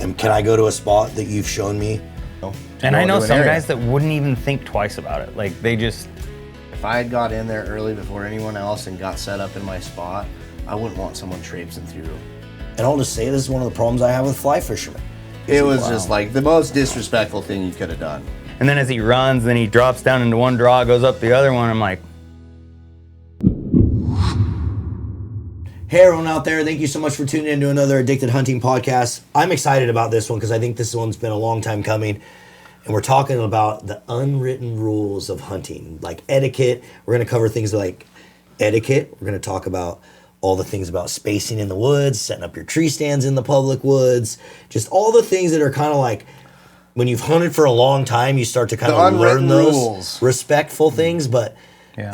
And can I go to a spot that you've shown me? And I know some guys that wouldn't even think twice about it. Like, they just... If I had got in there early before anyone else and got set up in my spot, I wouldn't want someone traipsing through. And I'll just say, this is one of the problems I have with fly fishermen. It was just like the most disrespectful thing you could have done. And then as he runs, then he drops down into one draw, goes up the other one. I'm like... Hey everyone out there, thank you so much for tuning in to another Addicted Hunting podcast. I'm excited about this one because I think this one's been a long time coming. And we're talking about the unwritten rules of hunting, like etiquette. We're going to cover things like etiquette. We're going to talk about all the things about spacing in the woods, setting up your tree stands in the public woods, just all the things that are kind of like, when you've hunted for a long time, you start to kind of learn those respectful things, but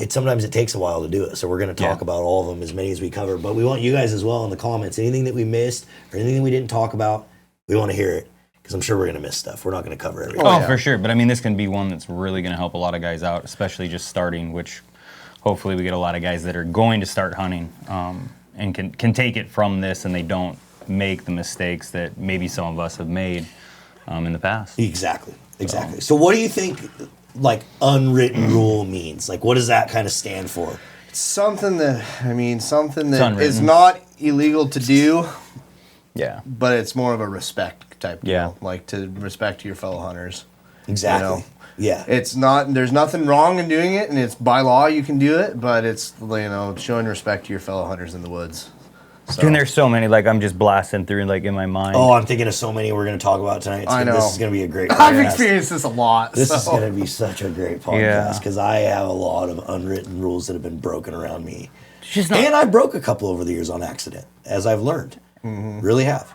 sometimes it takes a while to do it. So we're going to talk about all of them, as many as we cover. But we want you guys as well in the comments. Anything that we missed or anything we didn't talk about, we want to hear it. Because I'm sure we're going to miss stuff. We're not going to cover everything. Oh, for sure. But I mean, this can be one that's really going to help a lot of guys out, especially just starting, which hopefully we get a lot of guys that are going to start hunting and can take it from this, and they don't make the mistakes that maybe some of us have made in the past. Exactly. So what do you think, like, unwritten rule means? Like, what does that kind of stand for? Something that is not illegal to do. Yeah. But it's more of a respect type deal. Like, to respect your fellow hunters. Exactly. You know? Yeah. It's not, there's nothing wrong in doing it, and it's by law you can do it, but it's, showing respect to your fellow hunters in the woods. So. And there's so many, like, I'm just blasting through, like, in my mind. Oh, I'm thinking of so many we're going to talk about tonight. I know. This is going to be a great podcast. I've experienced this a lot. This is going to be such a great podcast because I have a lot of unwritten rules that have been broken around me. And I broke a couple over the years on accident, as I've learned. Mm-hmm. Really have.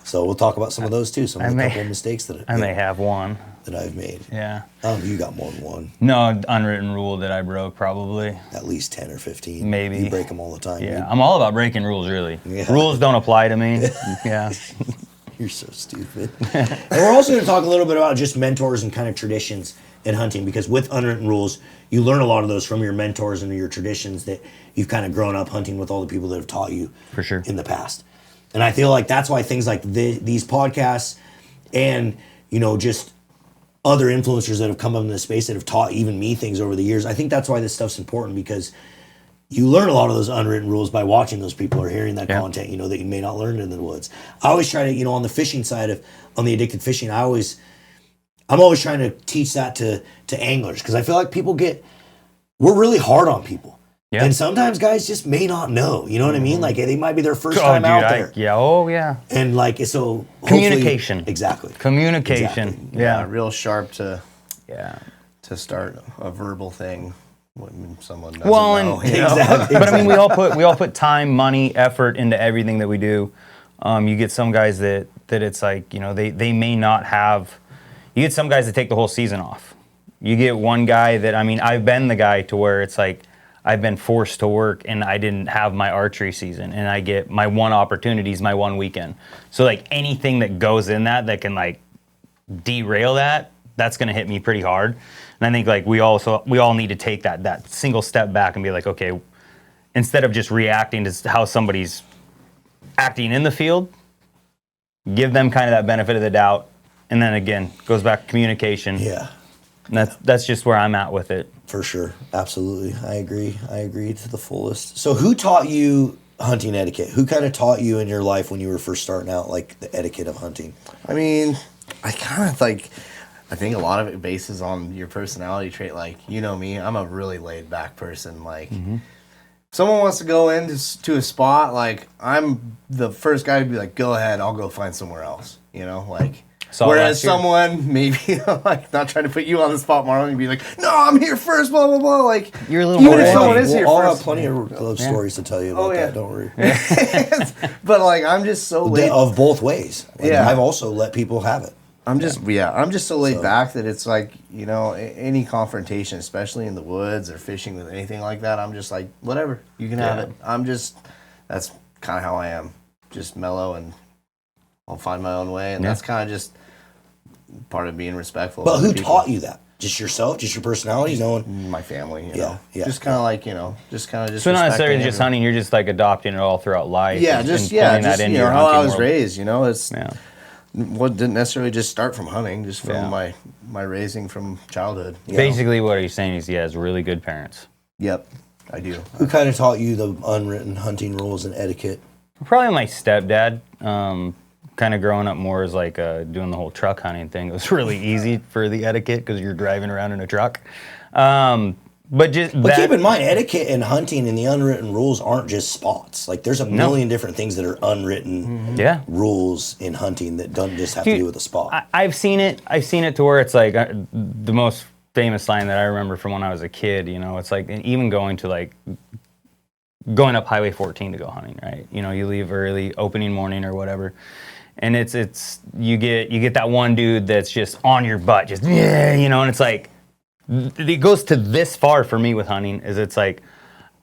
So we'll talk about some of those too. Some of the couple of mistakes that I may have one that I've made. Yeah. You got more than one. No, unwritten rule that I broke probably. At least 10 or 15. Maybe. You break them all the time. Yeah, I'm all about breaking rules, really. Yeah. Rules don't apply to me. Yeah. You're so stupid. And we're also going to talk a little bit about just mentors and kind of traditions in hunting, because with unwritten rules, you learn a lot of those from your mentors and your traditions that you've kind of grown up hunting with all the people that have taught you for sure in the past. And I feel like that's why things like these podcasts and, just other influencers that have come up in this space that have taught even me things over the years, I think that's why this stuff's important, because you learn a lot of those unwritten rules by watching those people or hearing that content, that you may not learn in the woods. I always try to, on the fishing side on the addicted fishing, I'm always trying to teach that to anglers, because I feel like we're really hard on people. Yeah. And sometimes guys just may not know, you know what I mean? Like, they might be their first time out there. And like, so communication. Exactly. Communication. Exactly. Yeah. Real sharp to start a verbal thing when someone doesn't know. Exactly. But I mean, we all put time, money, effort into everything that we do. You get some guys that it's like, they may not have. You get some guys that take the whole season off. You get one guy that, I've been the guy to where it's like, I've been forced to work and I didn't have my archery season, and I get my one opportunities, my one weekend. So like anything that goes in that can like derail that's going to hit me pretty hard. And I think like we all need to take that single step back and be like, okay, instead of just reacting to how somebody's acting in the field, give them kind of that benefit of the doubt. And then again, goes back to communication. Yeah. And that's just where I'm at with it. For sure. Absolutely. I agree to the fullest. So who taught you hunting etiquette? Who kind of taught you in your life when you were first starting out, like the etiquette of hunting? I think a lot of it bases on your personality trait. Like, me, I'm a really laid back person. Like, if someone wants to go into a spot, like, I'm the first guy to be like, go ahead, I'll go find somewhere else, like. Whereas someone, maybe, like, not trying to put you on the spot, Marlon, you'd be like, no, I'm here first, blah, blah, blah. Like, you're a little more if someone is here first. I'll have plenty of stories to tell you about that, don't worry. But, like, I'm just so laid. Of both ways. Like, I've also let people have it. I'm just so laid back that it's like, any confrontation, especially in the woods or fishing with anything like that, I'm just like, whatever, you can have it. That's kind of how I am. Just mellow, and I'll find my own way, and that's kind of just part of being respectful. But who taught you that? Just yourself? Just your personality? My family, you know. Yeah. Just kind of like, just So not necessarily just hunting, you're just like adopting it all throughout life. Yeah, how I was raised, it's Well, didn't necessarily just start from hunting, just from Yeah. my raising from childhood. Basically, what he's saying is he has really good parents. Yep, I do. Who kind of taught you the unwritten hunting rules and etiquette? Probably my stepdad. Kind of growing up more as like doing the whole truck hunting thing. It was really easy for the etiquette because you're driving around in a truck. But keep in mind, etiquette and hunting and the unwritten rules aren't just spots. Like there's a million different things that are unwritten rules in hunting that don't just have to do with a spot. I've seen it. I've seen it to where it's like the most famous line that I remember from when I was a kid. You know, it's like even going up Highway 14 to go hunting. Right. You know, you leave early, opening morning or whatever. And it's you get that one dude that's just on your butt, just you know, and it's like it goes to this far for me with hunting. Is it's like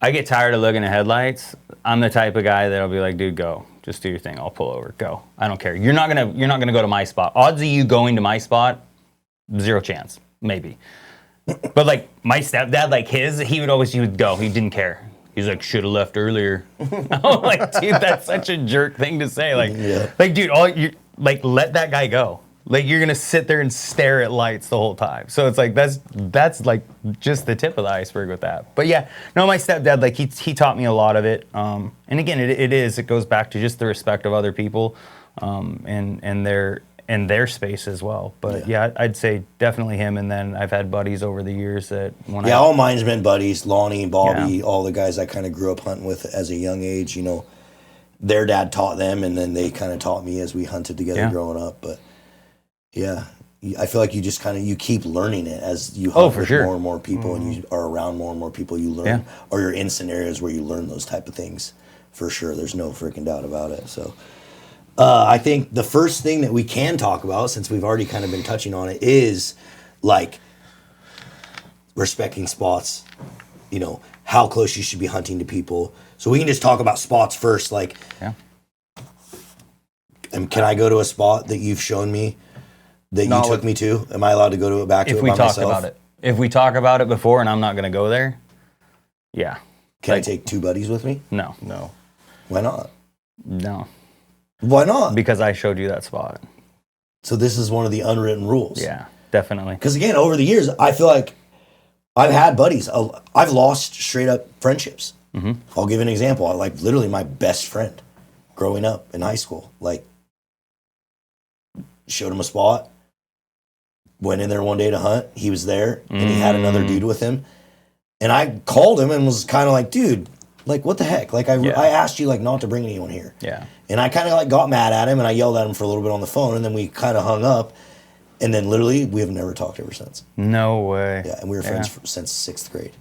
I get tired of looking at headlights. I'm the type of guy that'll be like, dude, go, just do your thing. I'll pull over, go. I don't care. You're not gonna go to my spot. Odds of you going to my spot, 0 chance, maybe. But like my stepdad, like he would go. He didn't care. He's like, should have left earlier. I'm like, dude, that's such a jerk thing to say. Like, dude, let that guy go. Like, you're gonna sit there and stare at lights the whole time. So it's like that's like just the tip of the iceberg with that. But yeah, no, my stepdad, like he taught me a lot of it. And again, it goes back to just the respect of other people, and their space as well. But yeah, I'd say definitely him. And then I've had buddies over the years that all mine's been buddies. Lonnie, Bobby, all the guys I kind of grew up hunting with as a young age. You know, their dad taught them, and then they kind of taught me as we hunted together growing up. But yeah, I feel like you just you keep learning it as you hunt with more and more people, and you are around more and more people. You learn, or you're in scenarios where you learn those type of things for sure. There's no freaking doubt about it. So. I think the first thing that we can talk about, since we've already kind of been touching on it, is like respecting spots, you know, how close you should be hunting to people. So we can just talk about spots first. Like, can I go to a spot that you've shown me that you took me to? Am I allowed to go to it back to it by myself? If we talk about it. If we talk about it before and I'm not going to go there, yeah. Can I take 2 buddies with me? No. Why not? No. Why not? Because I showed you that spot. So this is one of the unwritten rules. Yeah, definitely. Because again, over the years, I feel like I've had buddies. I've lost straight up friendships. Mm-hmm. I'll give an example. Like literally my best friend growing up in high school. Like showed him a spot. Went in there one day to hunt. He was there, and he had another dude with him. And I called him and was kind of like, dude, like, what the heck? Like, I asked you, like, not to bring anyone here. Yeah. And I kind of, like, got mad at him, and I yelled at him for a little bit on the phone, and then we kind of hung up. And then, literally, we have never talked ever since. No way. Yeah, and we were friends since 6th grade.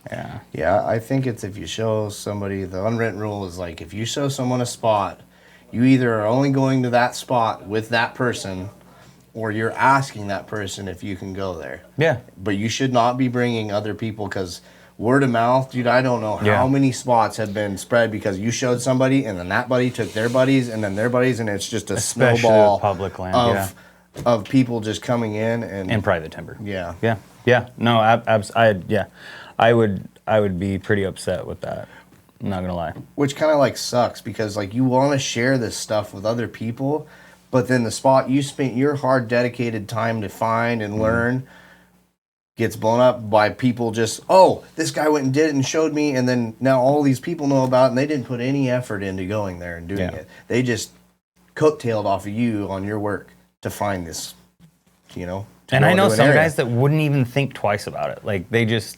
Yeah. Yeah, I think it's if you show somebody, the unwritten rule is, like, if you show someone a spot, you either are only going to that spot with that person, or you're asking that person if you can go there. Yeah. But you should not be bringing other people, because word of mouth, dude, I don't know how many spots have been spread because you showed somebody and then that buddy took their buddies and then their buddies, and it's just a snowball public land of people just coming in and private timber. Yeah. Yeah. No, I would be pretty upset with that. I'm not gonna lie. Which kind of like sucks because like you want to share this stuff with other people, but then the spot you spent your hard dedicated time to find and learn gets blown up by people just, oh, this guy went and did it and showed me, and then now all these people know about it, and they didn't put any effort into going there and doing it. They just coattailed off of you on your work to find this, you know. And I know some guys that wouldn't even think twice about it. Like, they just,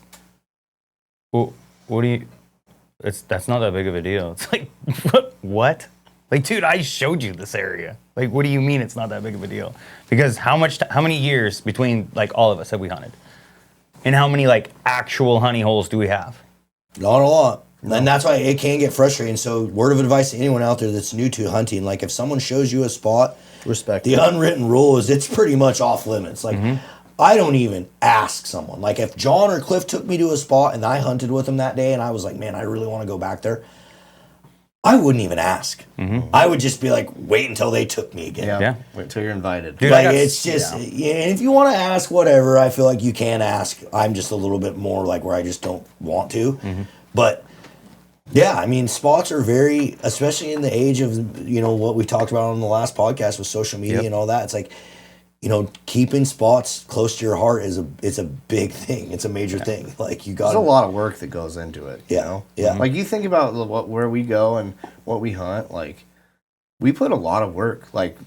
well, what do you, that's not that big of a deal. It's like, what? Like, dude, I showed you this area. Like, what do you mean it's not that big of a deal? Because how many years between, like, all of us have we hunted? And how many, like, actual honey holes do we have? Not a lot. No. And that's why it can get frustrating. So, word of advice to anyone out there that's new to hunting, like, if someone shows you a spot, respect the unwritten rule is it's pretty much off limits. Like, I don't even ask someone. Like, if John or Cliff took me to a spot and I hunted with them that day and I was like, man, I really want to go back there, I wouldn't even ask. I would just be like, wait until they took me again. Yeah. Wait until you're invited. Dude, like, it's just, if you want to ask whatever, I feel like you can ask. I'm just a little bit more like where I just don't want to. But Yeah, I mean, spots are very, especially in the age of, what we talked about on the last podcast with social media and all that. It's like, keeping spots close to your heart it's a big thing. It's a major thing. Like you got There's a lot of work that goes into it. Yeah, You know? yeah. Like you think about where we go and what we hunt. Like we put a lot of work. Like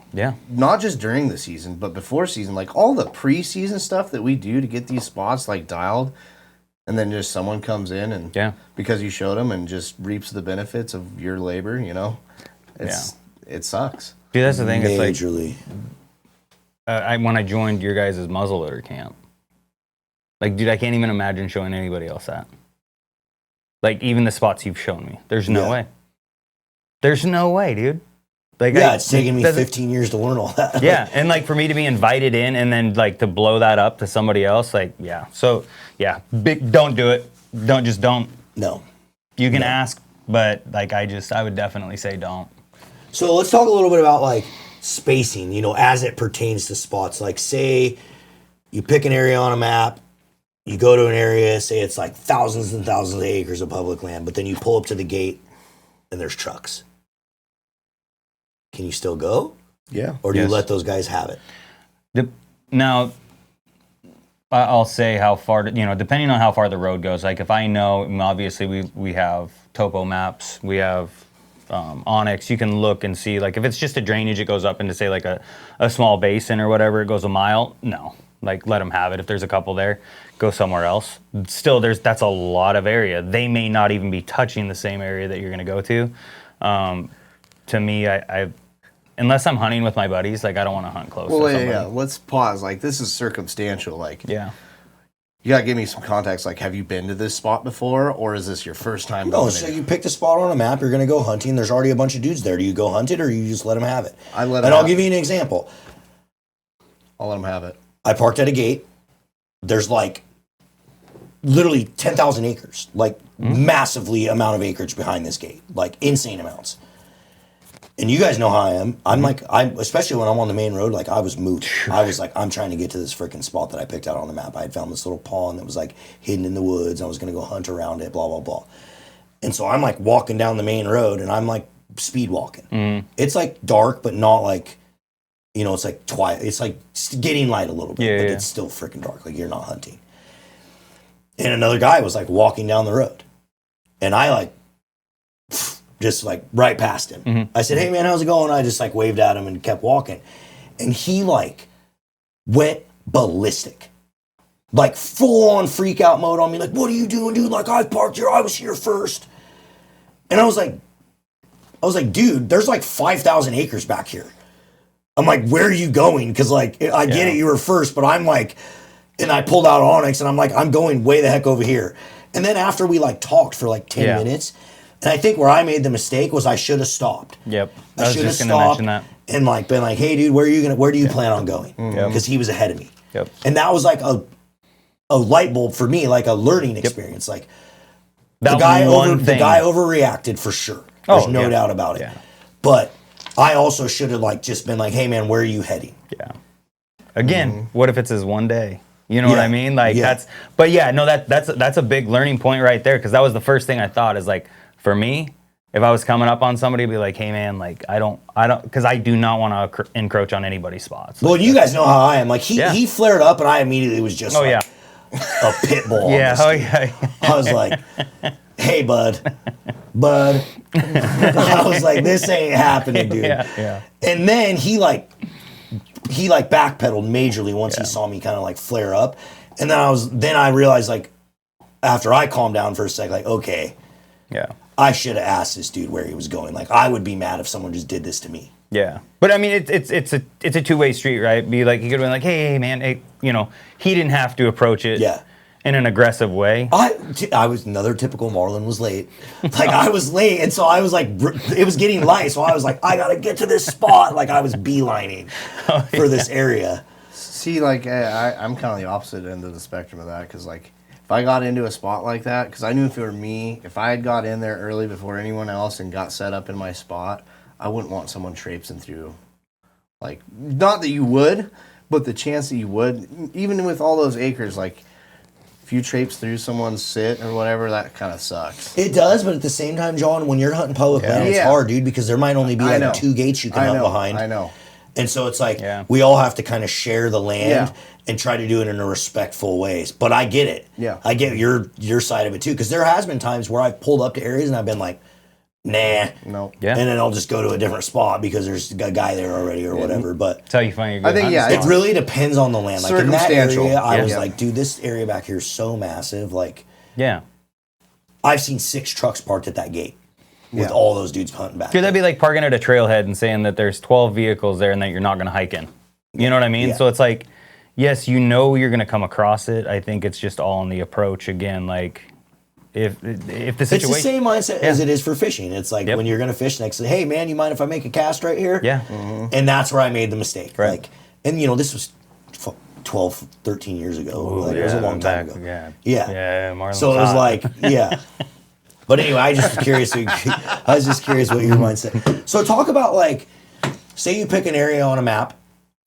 not just during the season, but before season. Like all the preseason stuff that we do to get these spots like dialed, and then just someone comes in and because you showed them and just reaps the benefits of your labor. It sucks. Dude, that's the thing. Majorly. It's like when I joined your guys' muzzleloader camp, like, dude, I can't even imagine showing anybody else that. Like, even the spots you've shown me. There's no way. There's no way, dude. Like, it's taken me 15 years to learn all that. Yeah, and like for me to be invited in and then like to blow that up to somebody else, like, So, don't do it. Don't. No. You can ask, but like I would definitely say don't. So let's talk a little bit about like spacing, as it pertains to spots. Like say you pick an area on a map, you go to an area, say it's like thousands and thousands of acres of public land, but then you pull up to the gate and there's trucks. Can you still go? Yeah. Or do you let those guys have it? Now, I'll say how far, depending on how far the road goes. Like if I know, obviously we have topo maps, we have Onyx. You can look and see, like if it's just a drainage, it goes up into say like a small basin or whatever, it goes a mile. No, like let them have it. If there's a couple there, go somewhere else. Still, that's a lot of area. They may not even be touching the same area that you're going to go to. To me, I unless I'm hunting with my buddies, like I don't want to hunt close to somebody. Yeah. Let's pause. Like this is circumstantial. Like you gotta give me some context. Like, have you been to this spot before, or is this your first time? No, so you picked a spot on a map. You're gonna go hunting. There's already a bunch of dudes there. Do you go hunt it, or you just let them have it? I'll give you an example. I'll let them have it. I parked at a gate. There's like literally 10,000 acres, like massively amount of acreage behind this gate, like insane amounts. And you guys know how I am. I'm especially when I'm on the main road, like I was moved. I was like, I'm trying to get to this freaking spot that I picked out on the map. I had found this little pond that was like hidden in the woods. I was going to go hunt around it, blah, blah, blah. And so I'm like walking down the main road and I'm like speed walking. It's like dark, but not like, it's like twilight. It's like getting light a little bit, but it's still freaking dark. Like you're not hunting. And another guy was like walking down the road. And I like, just like right past him. I said, hey man, how's it going? I just like waved at him and kept walking. And he like went ballistic. Like full on freak out mode on me. Like, what are you doing, dude? Like I parked here. I was here first. And I was like, dude, there's like 5,000 acres back here. I'm like, where are you going? Cause like, I get it. You were first, but I'm like, and I pulled out Onyx and I'm like, I'm going way the heck over here. And then after we like talked for like 10 minutes, and I think where I made the mistake was I should have stopped. Yep. I should have stopped and like been like, hey dude, where do you plan on going? Because he was ahead of me. Yep. And that was like a light bulb for me, like a learning experience. Like the guy overreacted for sure. There's no doubt about it. Yeah. But I also should have like just been like, hey man, where are you heading? Yeah. Again, what if it's his one day? You know what I mean? Like that's a big learning point right there. Cause that was the first thing I thought is like, for me, if I was coming up on somebody, be like, hey man, like I don't, because I do not want to encroach on anybody's spots. Well, you guys know how I am. Like he flared up, and I immediately was just a pit bull. I was like, hey bud. I was like, this ain't happening, dude. Yeah. And then he backpedaled majorly once he saw me kind of like flare up, and then I realized like after I calmed down for a sec, like okay. Yeah. I should have asked this dude where he was going. Like, I would be mad if someone just did this to me. Yeah, but I mean, it's a two-way street, right? Be like, he could have been like, hey man, hey, he didn't have to approach it in an aggressive way. I was another typical Marlon was late. Like I was late, and so I was like, it was getting light, so I was like, I gotta get to this spot. Like I was beelining for this area. See, like I'm kind of the opposite end of the spectrum of that, because like if I got into a spot like that, because I knew if it were me, if I had got in there early before anyone else and got set up in my spot, I wouldn't want someone traipsing through. Like, not that you would, but the chance that you would, even with all those acres, like, if you traipse through someone's sit or whatever, that kind of sucks. It does, but at the same time, John, when you're hunting public land, it's hard, dude, because there might only be like 2 gates you can hunt behind. I know. And so it's like we all have to kind of share the land and try to do it in a respectful ways. But I get it. Yeah. I get your side of it too, because there has been times where I've pulled up to areas and I've been like, nah. No. Yeah. And then I'll just go to a different spot because there's a guy there already or whatever. But That's how you find your good I think, hunting it spot. really depends on the land. Like in that Circumstantial. area, I was like, dude, this area back here is so massive. Like, Yeah. I've seen 6 trucks parked at that gate with all those dudes hunting back. Dude, that'd be like parking at a trailhead and saying that there's 12 vehicles there and that you're not going to hike in. You know what I mean? Yeah. So it's like, yes, you know you're going to come across it. I think it's just all in the approach again. Like, if the situation... It's the same mindset as it is for fishing. It's like when you're going to fish next to, hey, man, you mind if I make a cast right here? Yeah. And that's where I made the mistake. Right. Like, and you know, this was 12, 13 years ago. Ooh, Like, it was a long time ago. Yeah. Yeah. Yeah, more than So it was that. like, yeah. But anyway, I was just curious what your mindset. So talk about, like, say you pick an area on a map,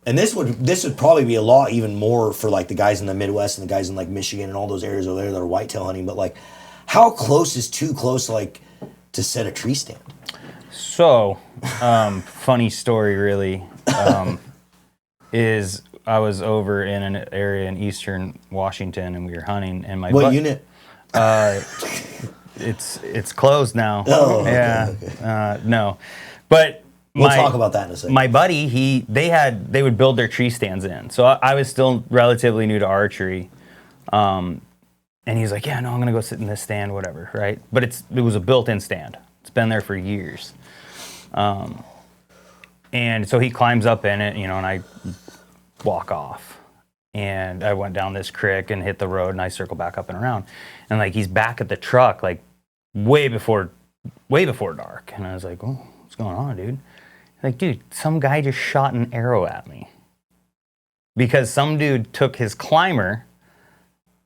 and this would probably be a lot even more for like the guys in the Midwest and the guys in like Michigan and all those areas over there that are whitetail hunting. But like, how close is too close, like, to set a tree stand? So, funny story really, is I was over in an area in eastern Washington and we were hunting and my What unit? It's closed now. Oh, okay, yeah. okay. No. But We'll talk about that in a second. my buddy, they would build their tree stands in. So I was still relatively new to archery. And he was like, yeah, no, I'm going to go sit in this stand, whatever, right? But it was a built-in stand. It's been there for years. And so he climbs up in it, you know, and I walk off. And I went down this creek and hit the road, and I circle back up and around. And, like, he's back at the truck, like, way before dark. And I was like, oh, what's going on, dude? Like, dude, some guy just shot an arrow at me. Because some dude took his climber,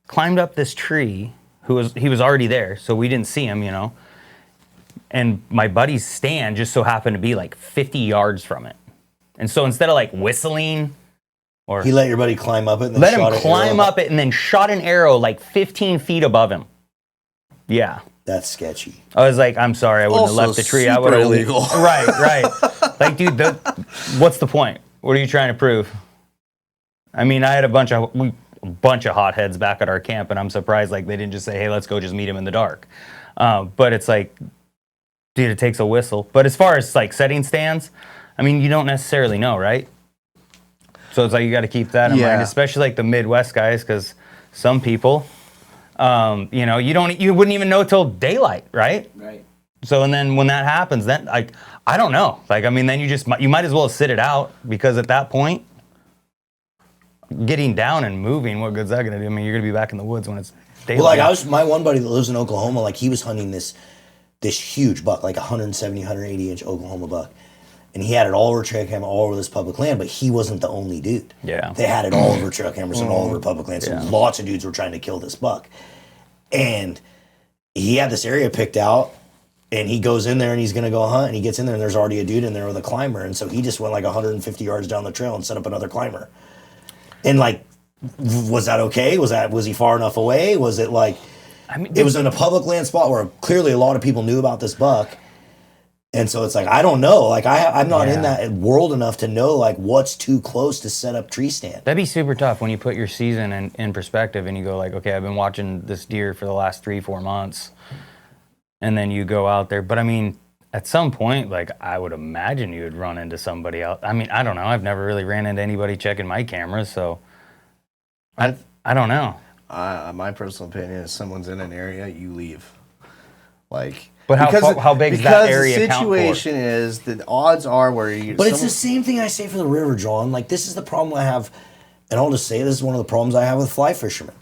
climbed up this tree, he was already there, so we didn't see him, you know. And my buddy's stand just so happened to be like 50 yards from it. And so instead of like whistling or... He let your buddy climb up it and then let shot him climb up it and then shot an arrow like 15 feet above him. Yeah. That's sketchy. I was like, I'm sorry, I wouldn't have left the tree. I would have illegal. Right. Like, dude, what's the point? What are you trying to prove? I mean, I had a bunch of hotheads back at our camp, and I'm surprised like they didn't just say, hey, let's go just meet him in the dark. But it's like, dude, it takes a whistle. But as far as like setting stands, I mean, you don't necessarily know, right? So it's like you got to keep that in mind, especially like the Midwest guys, because some people, you know, you wouldn't even know till daylight, right? Right. So and then when that happens, then I don't know. Like, I mean, then you might as well sit it out, because at that point, getting down and moving, what good's that going to do? I mean, you're going to be back in the woods when it's daylight. Well, like my one buddy that lives in Oklahoma, like he was hunting this huge buck, like 170, 180 inch Oklahoma buck. And he had it all over trail camera, all over this public land, but he wasn't the only dude. Yeah. They had it all over trail cameras and all over public land. So lots of dudes were trying to kill this buck. And he had this area picked out, and he goes in there and he's going to go hunt, and he gets in there and there's already a dude in there with a climber. And so he just went like 150 yards down the trail and set up another climber. And like, was that okay? Was he far enough away? Was it like, I mean, it was in a public land spot where clearly a lot of people knew about this buck. And so it's like, I don't know. Like, I'm not in that world enough to know, like, what's too close to set up tree stand. That'd be super tough when you put your season in perspective and you go like, okay, I've been watching this deer for the last 3-4 months. And then you go out there. But I mean, at some point, like, I would imagine you would run into somebody else. I mean, I don't know. I've never really ran into anybody checking my cameras, so I don't know. My personal opinion is someone's in an area, you leave. Like... But how big is that area Because the count for? situation is, the odds are where you... But it's the same thing I say for the river, John. Like, this is the problem I have, and I'll just say this is one of the problems I have with fly fishermen,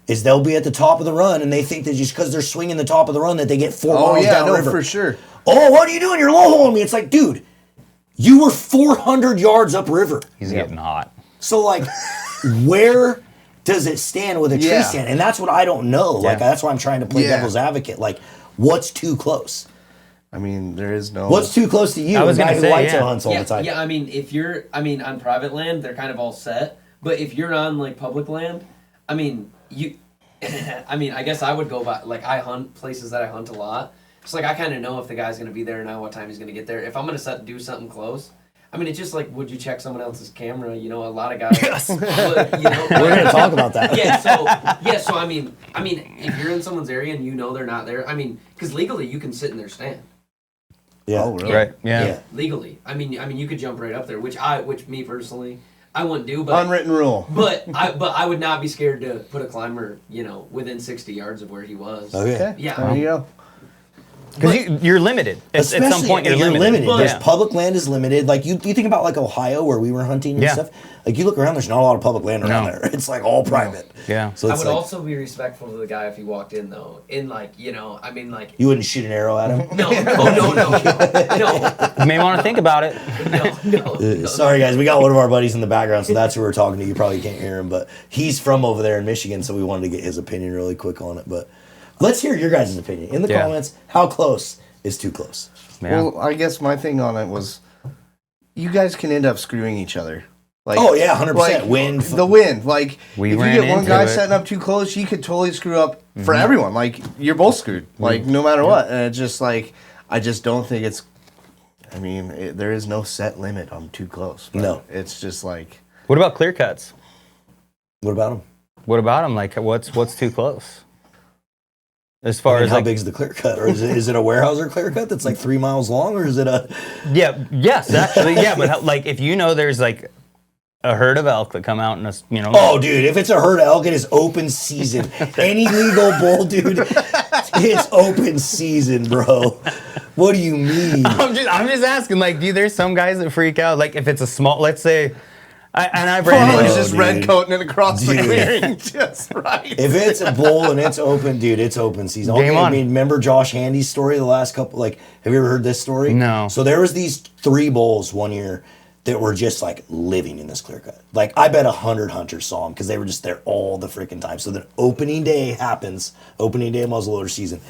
is they'll be at the top of the run, and they think that just because they're swinging the top of the run that they get 4 miles down the river. for sure. Oh, what are you doing? You're low-holing me. It's like, dude, you were 400 yards upriver. He's getting hot. So, like, where does it stand with a tree stand? And that's what I don't know. Like, that's why I'm trying to play devil's advocate. Like, what's too close? I mean, there is no... What's too close to you? I was going to say, whitetail hunts all the time. Yeah, I mean, on private land, they're kind of all set. But if you're on, like, public land, I mean, I mean, I guess I would go by, like, I hunt places that I hunt a lot. It's like I kind of know if the guy's going to be there now, what time he's going to get there. If I'm going to do something close, I mean, it's just like, would you check someone else's camera? You know, a lot of guys. Yes. Would, We're going to talk about that. So I mean, if you're in someone's area and you know they're not there, I mean, because legally you can sit in their stand. Yeah. Oh, really? Right. Yeah. Legally, I mean, you could jump right up there, which me personally, I wouldn't do. But Unwritten rule. But I would not be scared to put a climber, within 60 yards of where he was. Okay. Yeah. There you go. Because you're limited. At some point, you're limited. There's public land is limited. Like you think about like Ohio where we were hunting and stuff. Like you look around, there's not a lot of public land around there. It's like all private. Yeah. So I it's would like, also be respectful to the guy if he walked in though. In like, I mean like. you wouldn't shoot an arrow at him. No. You may want to think about it. No. Sorry guys, we got one of our buddies in the background, so that's who we're talking to. You probably can't hear him, but he's from over there in Michigan, so we wanted to get his opinion really quick on it. But let's hear your guys' opinion in the comments. How close is too close? Yeah. Well, I guess my thing on it was, you guys can end up screwing each other. Like, 100%. like, Wind. The wind. Like, We if you ran get one into guy it. setting up too close, you could totally screw up for everyone. Like, you're both screwed. Like, no matter what. And it's just like, I just don't think it's. I mean, there is no set limit on too close. But No. it's just like. What about clear cuts? What about him? What about them? Like, what's too close? As far as how like, big is the clear cut, or is it a Weyerhaeuser clear cut that's like 3 miles long, or is it a? yes, actually, yeah. But like, if there's like a herd of elk that come out and Oh, dude, if it's a herd of elk, it is open season. Any legal bull, dude, it's open season, bro. What do you mean? I'm just asking. Like, there's some guys that freak out. Like, if it's a small, let's say, I've Oh, ran he's into. just dude. red coating it across the Dude. clearing. Just right. If it's a bull and it's open, dude, it's open season. Game I on. mean, remember Josh Handy's story the last couple, like, have you ever heard this story? No. So there was these 3 bulls one year that were just like living in this clear cut. Like, I bet 100 hunters saw them because they were just there all the freaking time. So then opening day happens, opening day of muzzleloader season.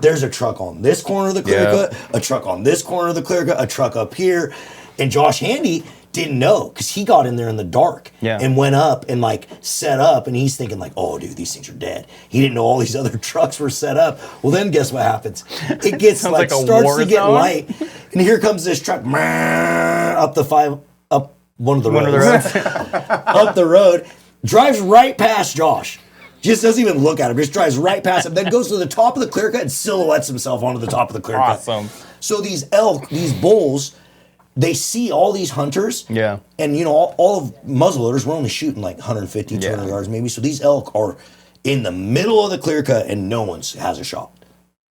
There's a truck on this corner of the clear cut, a truck on this corner of the clear cut, a truck up here. And Josh Handy didn't know because he got in there in the dark and went up and like set up, and he's thinking like, oh dude, these things are dead. He didn't know all these other trucks were set up. Well, then guess what happens? It gets like like a starts war to get zone. light, and here comes this truck up one of the roads, up the road, drives right past Josh. Just doesn't even look at him. Just drives right past him. Then goes to the top of the clear cut and silhouettes himself onto the top of the clear cut. Awesome. So these elk, these bulls, they see all these hunters. Yeah. And, all of muzzleloaders, we're only shooting like 150, 200 yards maybe. So these elk are in the middle of the clear cut and no one has a shot.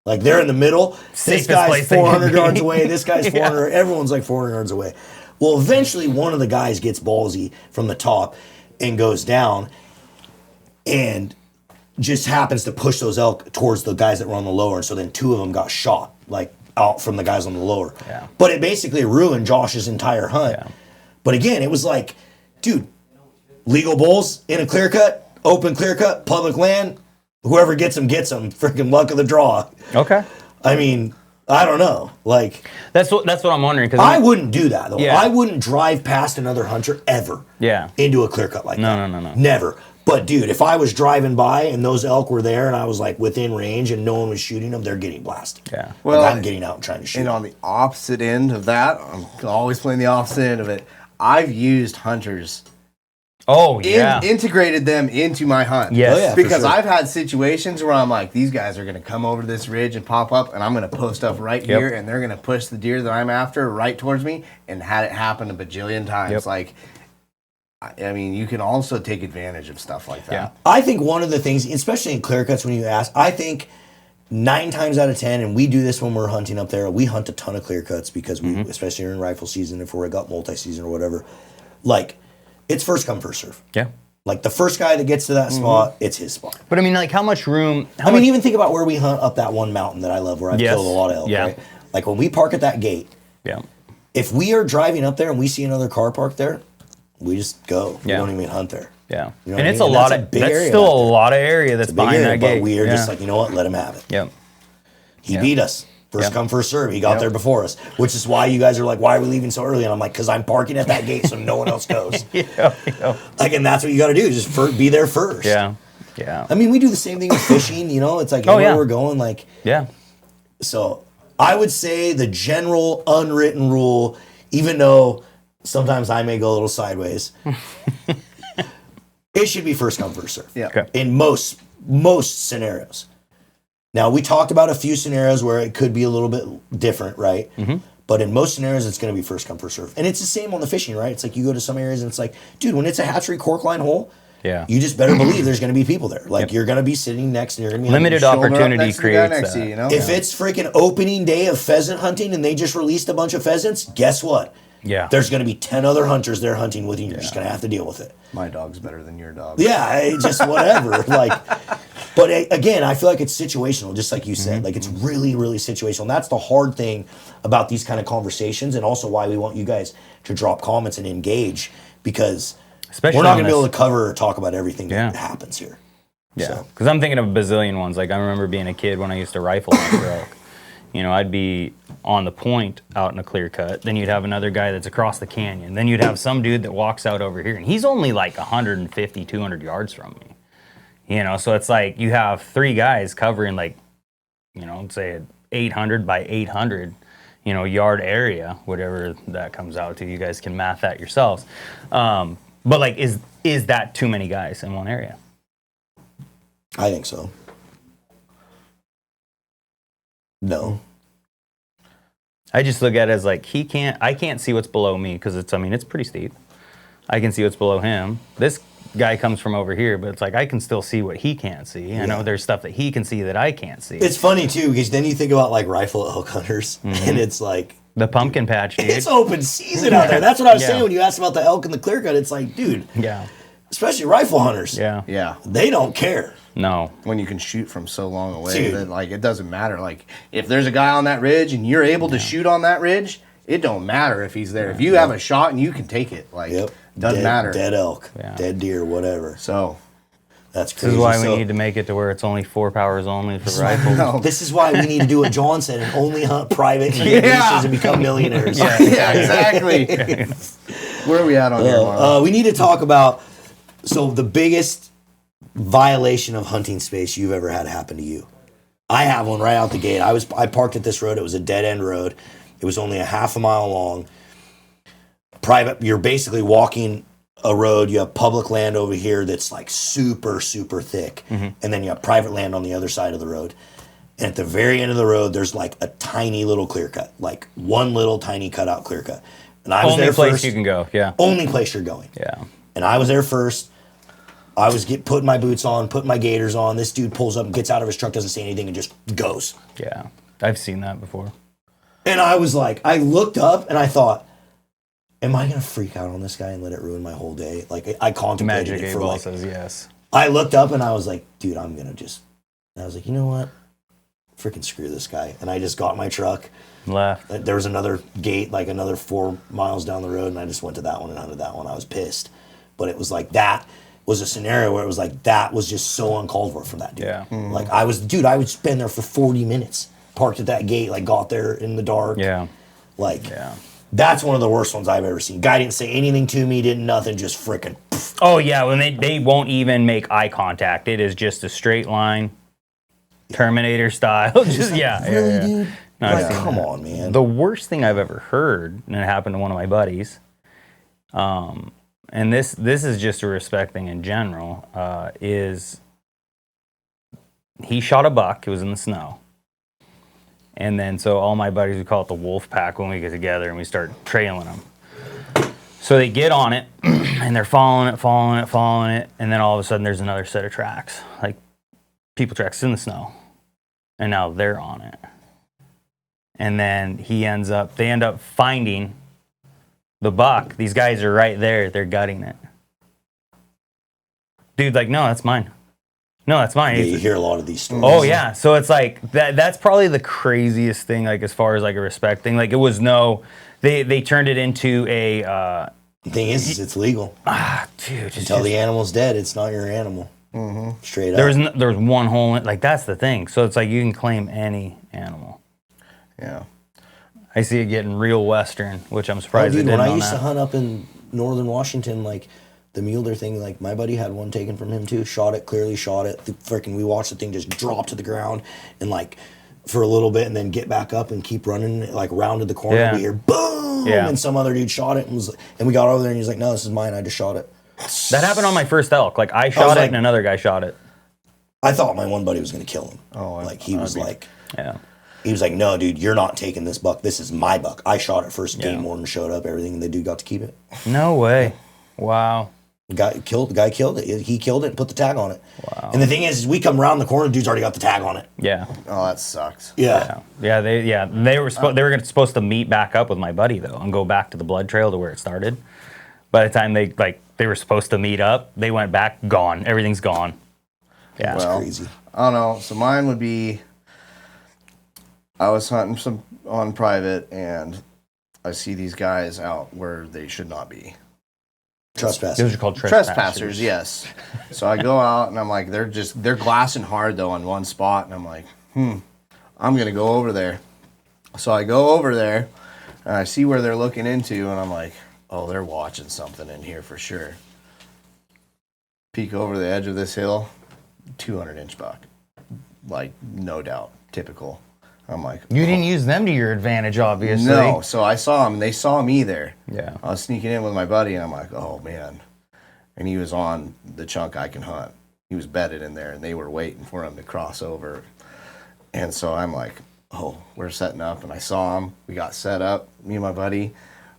Like, they're in the middle. This Safest guy's place they can 400 be. yards away. This guy's 400. Everyone's like 400 yards away. Well, eventually one of the guys gets ballsy from the top and goes down and just happens to push those elk towards the guys that were on the lower. And so then 2 of them got shot, like, out from the guys on the lower. Yeah. But it basically ruined Josh's entire hunt. Yeah. But again, it was like, dude, legal bulls in a clear cut, open clear cut, public land, whoever gets them, freaking luck of the draw. Okay. I mean, I don't know. Like, That's what I'm wondering. Cause I wouldn't do that, though. Yeah. I wouldn't drive past another hunter ever into a clear cut like that. No. Never. But, dude, if I was driving by and those elk were there and I was, like, within range and no one was shooting them, they're getting blasted. Yeah. Well, Like, I'm getting out and trying to shoot. And on the opposite end of that, I'm always playing the opposite end of it. I've used hunters, Oh yeah. integrated them into my hunt. Yes. Oh, yeah. for Because sure. I've had situations where I'm like, these guys are going to come over this ridge and pop up, and I'm going to post up right Yep. here, and they're going to push the deer that I'm after right towards me, and had it happen a bajillion times. Yep. Like, I mean, you can also take advantage of stuff like that. Yeah. I think one of the things, especially in clear cuts when you ask, I think 9 times out of 10, and we do this when we're hunting up there, we hunt a ton of clear cuts because we, especially during rifle season, if we're got multi-season or whatever, like, it's first come, first serve. Yeah. Like, the first guy that gets to that spot, it's his spot. But I mean, like, how much room? I mean, even think about where we hunt up that one mountain that I love where I've Yes. killed a lot of elk, Yeah. right? Like, when we park at that gate, Yeah. if we are driving up there and we see another car parked there, we just go. We Yeah. don't even hunt there. Yeah. You know what And I it's mean? a And lot that's a of. big That's area still back a there. lot of area that's Big behind area, that gate. but we are just Yeah. like, you know what? Let him have it. Yep. He beat us. First Yep. come, first serve. He got there before us, which is why you guys are like, why are we leaving so early? And I'm like, because I'm parking at that gate so no one else goes. Yeah. Like, and that's what you got to do. Just be there first. Yeah. Yeah. I mean, we do the same thing with fishing, you know? It's like Oh, anywhere yeah. we're going, like, Yeah. so I would say the general unwritten rule, even though sometimes I may go a little sideways, it should be first come, first serve. Yeah. Okay. In most scenarios. Now, we talked about a few scenarios where it could be a little bit different, right? But in most scenarios, it's going to be first come, first serve. And it's the same on the fishing, right? It's like you go to some areas and it's like, dude, when it's a hatchery cork line hole, Yeah. you just better believe there's going to be people there. Like, you're going to be sitting next and you're going to be Limited Shoulder up opportunity next to the guy creates next to that. you, you know? If it's freaking opening day of pheasant hunting and they just released a bunch of pheasants, guess what? Yeah. There's going to be 10 other hunters there hunting with you. You're just going to have to deal with it. My dog's better than your dog. Yeah, just whatever. Like, but again, I feel like it's situational, just like you said. Like, it's really, really situational. And that's the hard thing about these kind of conversations, and also why we want you guys to drop comments and engage, because Especially we're not on going to be able this- to cover or talk about everything Yeah. that happens here. Yeah, So, because I'm thinking of a bazillion ones. Like I remember being a kid when I used to rifle hunt for elk. You know, I'd be on the point out in a clear cut. Then you'd have another guy that's across the canyon. Then you'd have some dude that walks out over here, and he's only like 150, 200 yards from me. You know, so it's like you have three guys covering like, you know, say an 800 by 800, you know, yard area, whatever that comes out to. You guys can math that yourselves. But like, is that too many guys in one area? I think so. No. I just look at it as like I can't see what's below me because it's pretty steep. I can see what's below him. This guy comes from over here, but it's like I can still see what he can't see. I know there's stuff that he can see that I can't see. It's funny, too, because then you think about, like, rifle elk hunters, and it's like, The pumpkin patch, dude. it's open season out there. That's what I was Yeah. saying when you asked about the elk and the clear cut. It's like, dude, Yeah. especially rifle hunters. Yeah. Yeah. They don't care. No. When you can shoot from so long away, Dude. that like it doesn't matter. Like if there's a guy on that ridge and you're able to shoot on that ridge, it don't matter if he's there. If you have a shot and you can take it, like doesn't matter. Dead elk, Yeah. dead deer, whatever. So That's This crazy. is why So, we need to make it to where it's only 4 powers only for rifles. this is why we need to do what John said and only hunt private and Yeah. leases and become millionaires. yeah, exactly. Where are we at on here, Marlon? We need to talk about the biggest violation of hunting space you've ever had happen to you. I have one right out the gate. I parked at this road. It was a dead end road. It was only a half a mile long. Private. You're basically walking a road. You have public land over here that's like super, super thick, and then you have private land on the other side of the road. And at the very end of the road, there's like a tiny little clear cut, like one little tiny cutout clear cut. And I was Only there place first. you can go. Yeah. Only place you're going. Yeah. And I was there first. I was putting my boots on, putting my gaiters on. This dude pulls up, gets out of his truck, doesn't say anything, and just goes. Yeah. I've seen that before. And I was like, I looked up and I thought, am I going to freak out on this guy and let it ruin my whole day? Like, I contemplated Magic it 8 for Ball like, says yes. I looked up and I was like, dude, I'm going to just, and I was like, you know what? Freaking screw this guy. And I just got my truck. Left. There was another gate, like another 4 miles down the road, and I just went to that one and hunted that one. I was pissed. But it was like that was a scenario where it was like that was just so uncalled for that dude. Yeah. Like I would spend there for 40 minutes, parked at that gate, like got there in the dark. Yeah. Like Yeah. that's one of the worst ones I've ever seen. Guy didn't say anything to me, didn't nothing, just freaking. Oh yeah, when they won't even make eye contact. It is just a straight line, Terminator style. Just Really, yeah. dude? No, I've Like, seen come that. on, man. The worst thing I've ever heard, and it happened to one of my buddies, and this is just a respect thing in general, is he shot a buck. It was in the snow. And then so all my buddies, we call it the wolf pack when we get together and we start trailing them. So they get on it and they're following it, and then all of a sudden there's another set of tracks, like people tracks in the snow, and now they're on it. And then they end up finding the buck. These guys are right there, they're gutting it. Dude's like, no, that's mine. No, that's mine. Yeah, you hear a lot of these stories. Oh yeah, so it's like that's probably the craziest thing, like as far as like a respect thing. Like it was they turned it into a The thing is it's legal. dude, just Until the animal's dead, it's not your animal. Straight up. there was one hole in, like that's the thing. So it's like you can claim any animal. Yeah. I see it getting real western, which I'm Oh, surprised dude, it when didn't I on used to that. hunt up in northern Washington, like the Mueller thing, like my buddy had one taken from him too. Clearly shot it. We watched the thing just drop to the ground and like for a little bit and then get back up and keep running, like rounded the corner. Yeah. We hear boom, and some other dude shot it and we got over there and he's like, no, this is mine. I just shot it. That happened on my first elk. Like I shot it and another guy shot it. I thought my one buddy was gonna kill him. He was like, no, dude, you're not taking this buck. This is my buck. I shot it first. Game warden showed up, everything, and the dude got to keep it. No way. Wow. The guy killed it. He killed it and put the tag on it. Wow. And the thing is we come around the corner, dude's already got the tag on it. Yeah. Oh, that sucks. Yeah. They were supposed to meet back up with my buddy though and go back to the blood trail to where it started. By the time they were supposed to meet up, they went back, gone. Everything's gone. Yeah. It's crazy. I don't know. So mine would be, I was hunting on private and I see these guys out where they should not be. Trespassers. Those are called Trespassers, yes. So I go out and I'm like, they're glassing hard though on one spot, and I'm like, I'm gonna go over there. So I go over there and I see where they're looking into, and I'm like, oh, they're watching something in here for sure. Peek over the edge of this hill, 200-inch buck, like no doubt, typical. I'm like, you didn't use them to your advantage, obviously. No, so I saw them, and they saw me there. Yeah. I was sneaking in with my buddy, and I'm like, oh, man. And he was on the chunk I can hunt. He was bedded in there, and they were waiting for him to cross over. And so I'm like, oh, we're setting up. And I saw him. We got set up, me and my buddy,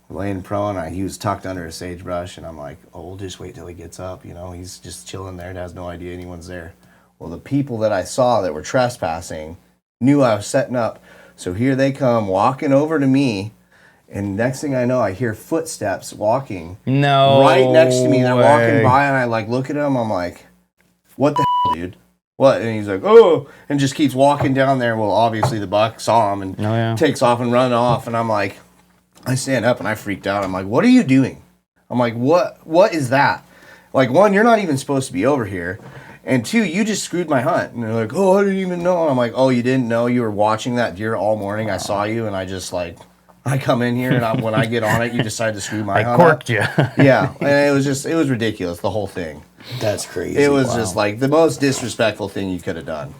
laying prone. He was tucked under a sagebrush, and I'm like, oh, we'll just wait till he gets up. You know, he's just chilling there and has no idea anyone's there. Well, the people that I saw that were trespassing knew I was setting up. So here they come walking over to me, and next thing I know, I hear footsteps walking right next to me. They're walking by, and I like look at them. I'm like, what the hell, dude? What? And he's like, oh, and just keeps walking down there. Well, obviously the buck saw him and takes off and run off. And I'm like, I stand up and I freaked out. I'm like, what are you doing? I'm like, what is that? Like, one, you're not even supposed to be over here. And two, you just screwed my hunt. And they're like, oh, I didn't even know. And I'm like, oh, you didn't know? You were watching that deer all morning. I saw you, and I just like, I come in here, and when I get on it, you decide to screw my hunt. I corked you. Yeah, and it was ridiculous, the whole thing. That's crazy. It was just like the most disrespectful thing you could have done.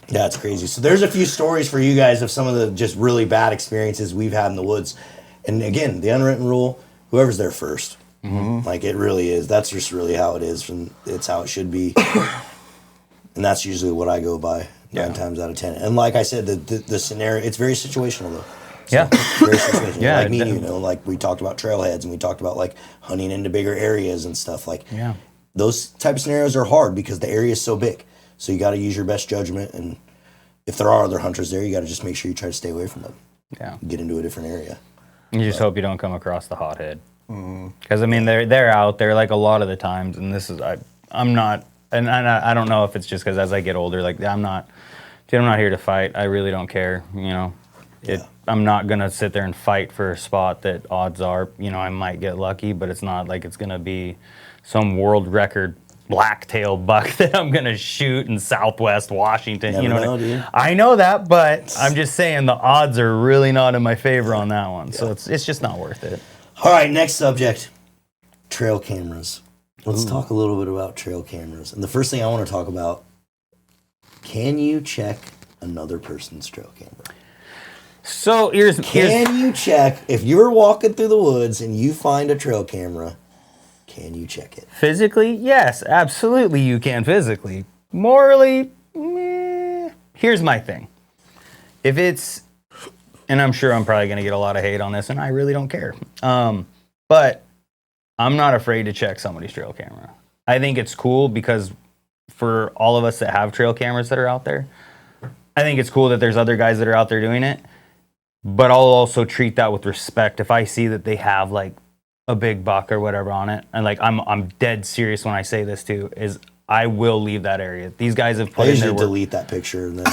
That's crazy. So there's a few stories for you guys of some of the just really bad experiences we've had in the woods. And again, the unwritten rule, whoever's there first. Mm-hmm. Like, it really is. That's just really how it is, and it's how it should be. And that's usually what I go by 9 times out of 10. And like I said, the scenario, it's very situational though. So very situational. Like me, like we talked about trailheads, and we talked about like hunting into bigger areas and stuff. Like those type of scenarios are hard because the area is so big. So you got to use your best judgment. And if there are other hunters there, you got to just make sure you try to stay away from them. Yeah. Get into a different area. You just hope you don't come across the hothead. Because I mean, they're out there like a lot of the times, and this is I'm not. And I don't know if it's just because as I get older, like I'm not here to fight. I really don't care, you know. I'm not gonna sit there and fight for a spot that odds are, you know, I might get lucky, but it's not like it's gonna be some world record blacktail buck that I'm gonna shoot in Southwest Washington. Never you know, know, I know that, but I'm just saying the odds are really not in my favor on that one. So it's just not worth it. All right, next subject: trail cameras. Let's talk a little bit about trail cameras. And the first thing I want to talk about, can you check another person's trail camera? So can you check, if you're walking through the woods and you find a trail camera, can you check it? Physically, yes, absolutely you can physically. Morally, meh. Here's my thing. If it's, and I'm sure I'm probably going to get a lot of hate on this, and I really don't care. But I'm not afraid to check somebody's trail camera. I think it's cool because for all of us that have trail cameras that are out there, I think it's cool that there's other guys that are out there doing it. But I'll also treat that with respect. If I see that they have like a big buck or whatever on it, and like I'm dead serious when I say this too, is I will leave that area. These guys have put in their work. Delete that picture and then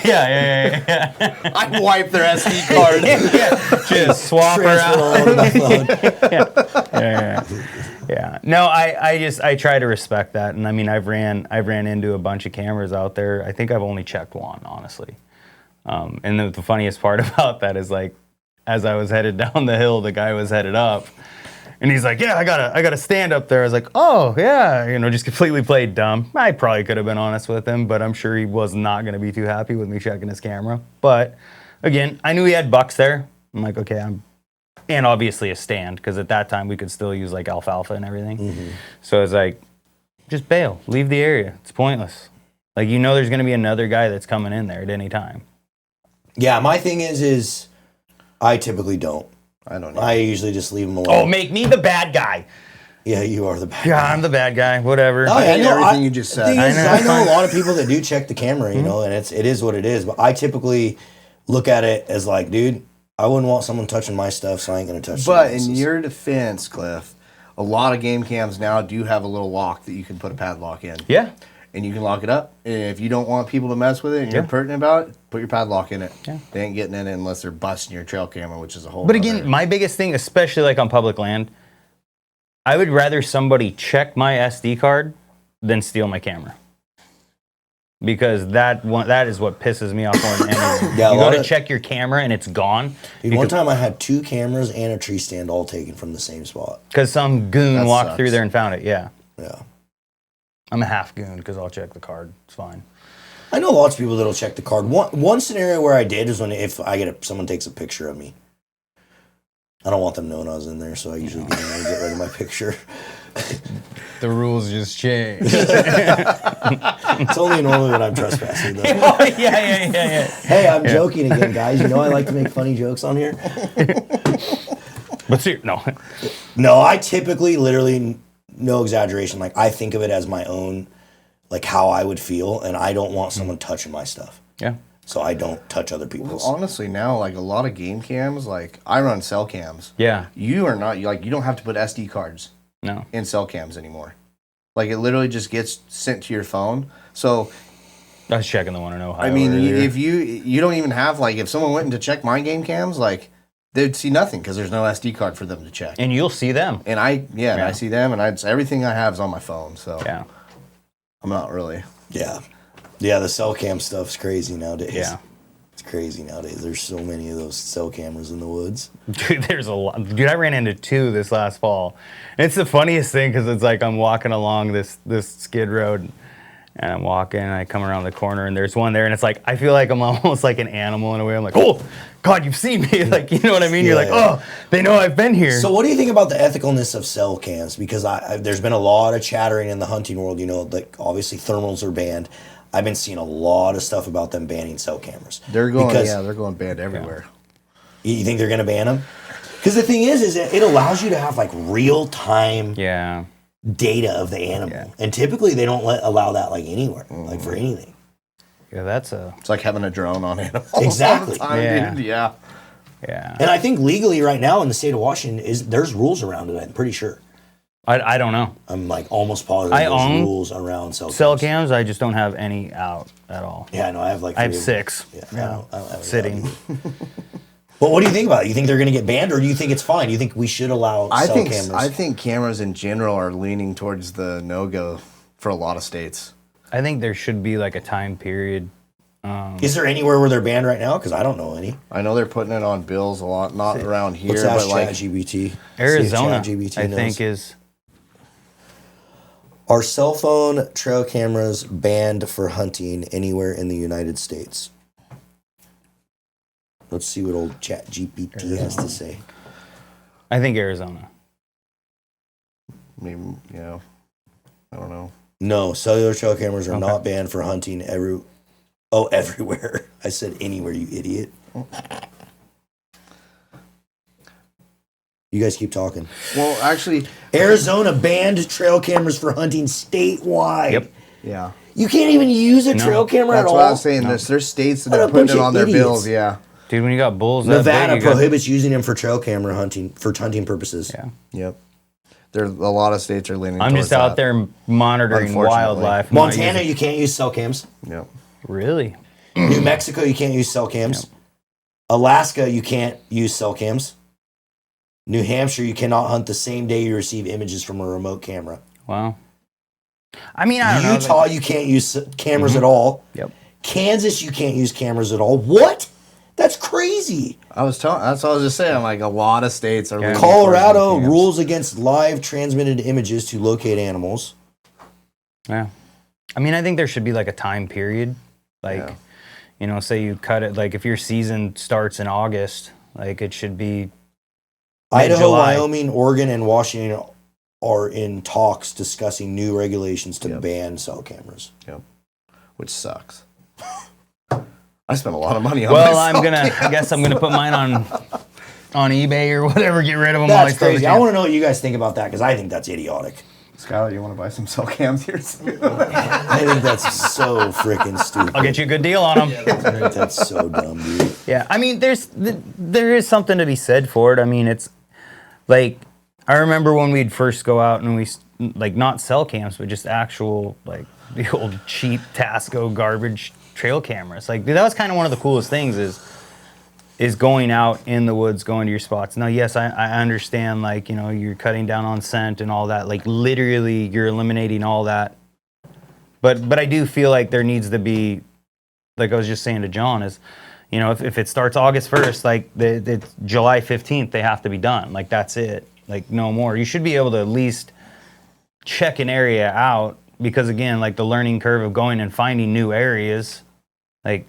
yeah. I wipe their SD card. Just swap her out. Yeah. No, I try to respect that, and I mean I've ran into a bunch of cameras out there. I think I've only checked one, honestly. And the funniest part about that is like, as I was headed down the hill, the guy was headed up, And he's like, yeah, I got a stand up there. I was like, oh yeah, just completely played dumb. I probably could have been honest with him, but I'm sure he was not going to be too happy with me checking his camera. But again, I knew he had bucks there. I'm like, okay, and obviously a stand, because at that time we could still use like alfalfa and everything. Mm-hmm. So I was like, just bail, leave the area. It's pointless. Like, there's going to be another guy that's coming in there at any time. Yeah, my thing is I typically don't. I don't know. I usually just leave them alone. Oh, make me the bad guy. Yeah, you are the bad Yeah, guy. I'm the bad guy. Whatever. Oh, yeah, hate everything you just said. I know a lot of people that do check the camera, and it is what it is. But I typically look at it as like, dude, I wouldn't want someone touching my stuff, so I ain't gonna touch. But in your defense, Cliff, a lot of game cams now do have a little lock that you can put a padlock in. Yeah. And you can lock it up. And if you don't want people to mess with it and you're pertinent about it, put your padlock in it. Yeah. They ain't getting in it unless they're busting your trail camera, which is a whole But again, my biggest thing, especially like on public land, I would rather somebody check my SD card than steal my camera. Because that is what pisses me off more than anything. Yeah, you go to check your camera and it's gone. Dude, one time I had 2 cameras and a tree stand all taken from the same spot. Because some goon That walked sucks. through there and found it, yeah. Yeah. I'm a half goon because I'll check the card. It's fine. I know lots of people that'll check the card. One scenario where I did is when if someone takes a picture of me. I don't want them knowing I was in there, so I usually get in there and get rid of my picture. The rules just changed. It's only normally when I'm trespassing, though. yeah. Hey, I'm joking again, guys. You know I like to make funny jokes on here. But see, no. No, I typically, literally, no exaggeration, like I think of it as my own, like how I would feel, and I don't want someone touching my stuff. Yeah. So I don't touch other people's. Well, honestly, now, like a lot of game cams, like I run cell cams. Yeah. You are not, like, you don't have to put SD cards No. in cell cams anymore. Like it literally just gets sent to your phone. So I was checking the one in Ohio. I mean, earlier. if you don't even have, like, if someone went in to check my game cams, like they'd see nothing because there's no SD card for them to check. And you'll see them. And I see them, and everything I have is on my phone. So Yeah. I'm not really. Yeah. Yeah, the cell cam stuff's crazy nowadays. Yeah. It's crazy nowadays. There's so many of those cell cameras in the woods. Dude, there's a lot. Dude, I ran into 2 this last fall. It's the funniest thing because it's like I'm walking along this skid road, and I'm walking, and I come around the corner, and there's one there, and it's like I feel like I'm almost like an animal in a way. I'm like, oh, God, you've seen me. Like, you know what I mean? You're like, oh, they know I've been here. So what do you think about the ethicalness of cell cams? Because there's been a lot of chattering in the hunting world. Like obviously thermals are banned. I've been seeing a lot of stuff about them banning cell cameras. They're going banned everywhere. You think they're going to ban them? Because the thing is it allows you to have like real time Yeah. data of the animal, and typically they don't allow that like anywhere, like for anything. Yeah, that's a. It's like having a drone on animals Exactly. all the time, Yeah. dude. Yeah. Yeah. And I think legally right now in the state of Washington there's rules around it. I'm pretty sure. I don't know. I'm like almost positive I there's own rules around cell cams. Cell cams, I just don't have any out at all. Yeah, no, I have like I have 3 of 6. them. Yeah, I don't have Sitting. But what do you think about it? You think they're going to get banned, or do you think it's fine? Do you think we should allow cell cameras? I think cameras in general are leaning towards the no-go for a lot of states. I think there should be like a time period. Is there anywhere where they're banned right now? Because I don't know any. I know they're putting it on bills a lot, not around here, Let's ask but like ChatGPT. Arizona, See if ChatGPT I knows. think is. Are cell phone trail cameras banned for hunting anywhere in the United States? Let's see what old ChatGPT has to say. I think Arizona. maybe, I don't know. No, cellular trail cameras are not banned for hunting everywhere. I said anywhere, you idiot. You guys keep talking. Well, actually, Arizona banned trail cameras for hunting statewide. Yep. yeah. You can't even use a trail camera at That's all. what I was saying. There's states that What are a putting bunch it of on their idiots. bills, yeah. Dude, when you got bulls, that Nevada big, you got- prohibits using them for trail camera hunting for hunting purposes. Yeah. Yep. There's a lot of states are leaning I'm towards just out that. there monitoring Unfortunately. wildlife. I'm not Montana, using- you can't use cell cams. Yep. Really? New Mexico, you can't use cell cams. Alaska, you can't use cell cams. New Hampshire, you cannot hunt the same day you receive images from a remote camera. Wow. I mean, I don't know. Utah, you can't use cameras at all. Yep. Kansas, you can't use cameras at all. What? That's crazy. That's what I was just saying. Like a lot of states are. leaving Colorado quarantine camps. rules against live transmitted images to locate animals. Yeah. I mean, I think there should be like a time period. Like, say you cut it, like if your season starts in August, like it should be Idaho, mid-July. Wyoming, Oregon, and Washington are in talks discussing new regulations to ban cell cameras. Yep. Which sucks. I spent a lot of money on. Well, I guess I'm gonna put mine on eBay or whatever. Get rid of them. That's crazy. I want to know what you guys think about that because I think that's idiotic. Skylar, you want to buy some cell cams here soon? I think that's so freaking stupid. I'll get you a good deal on them. I think that's so dumb, dude. Yeah, I mean, there is something to be said for it. I mean, it's like I remember when we'd first go out and we like not cell cams, but just actual like the old cheap Tasco garbage trail cameras. Like that was kind of one of the coolest things is going out in the woods, going to your spots. Now, yes, I understand, like, you're cutting down on scent and all that. Like, literally, you're eliminating all that. But I do feel like there needs to be, like I was just saying to John, is, if it starts August 1st, like, it's July 15th, they have to be done. Like, that's it. Like, no more. You should be able to at least check an area out because, again, like, the learning curve of going and finding new areas, like,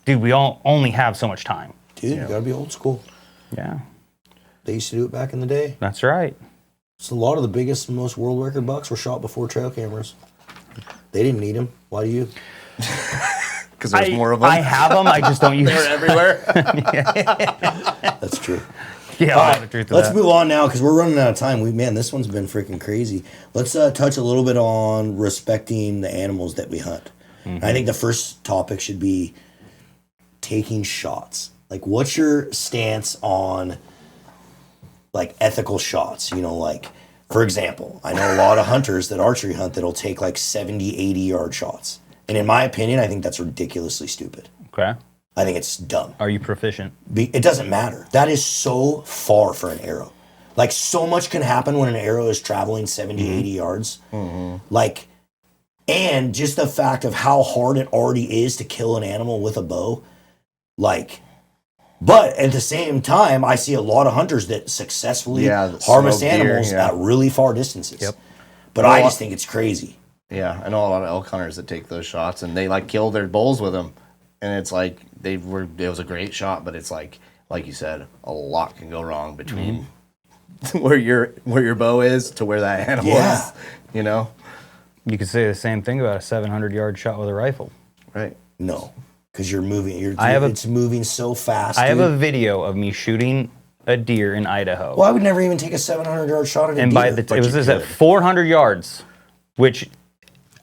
dude, we all only have so much time. Dude, you gotta be old school. Yeah. They used to do it back in the day. That's right. So a lot of the biggest, most world record bucks were shot before trail cameras. They didn't need them. Why do you? Because there's more of them. I have them. I just don't use They're everywhere. That's true. Yeah, All I'll right, have the truth to let's that. move on now because we're running out of time. This one's been freaking crazy. Let's touch a little bit on respecting the animals that we hunt. Mm-hmm. I think the first topic should be taking shots. Like, what's your stance on, like, ethical shots? Like, for example, I know a lot of hunters that archery hunt that'll take, like, 70, 80-yard shots. And in my opinion, I think that's ridiculously stupid. Okay. I think it's dumb. Are you proficient? It doesn't matter. That is so far for an arrow. Like, so much can happen when an arrow is traveling 70, 80 yards. Mm-hmm. Like, and just the fact of how hard it already is to kill an animal with a bow. Like, but at the same time, I see a lot of hunters that successfully harvest animals at really far distances. Yep. But I just think it's crazy. Yeah, I know a lot of elk hunters that take those shots and they like kill their bulls with them, and it's like it was a great shot, but it's like you said, a lot can go wrong between where your bow is to where that animal is. You could say the same thing about a 700-yard shot with a rifle. Right. No. Because you're moving. It's moving so fast. I have a video of me shooting a deer in Idaho. Well, I would never even take a 700-yard shot at a deer. And it was at 400 yards, which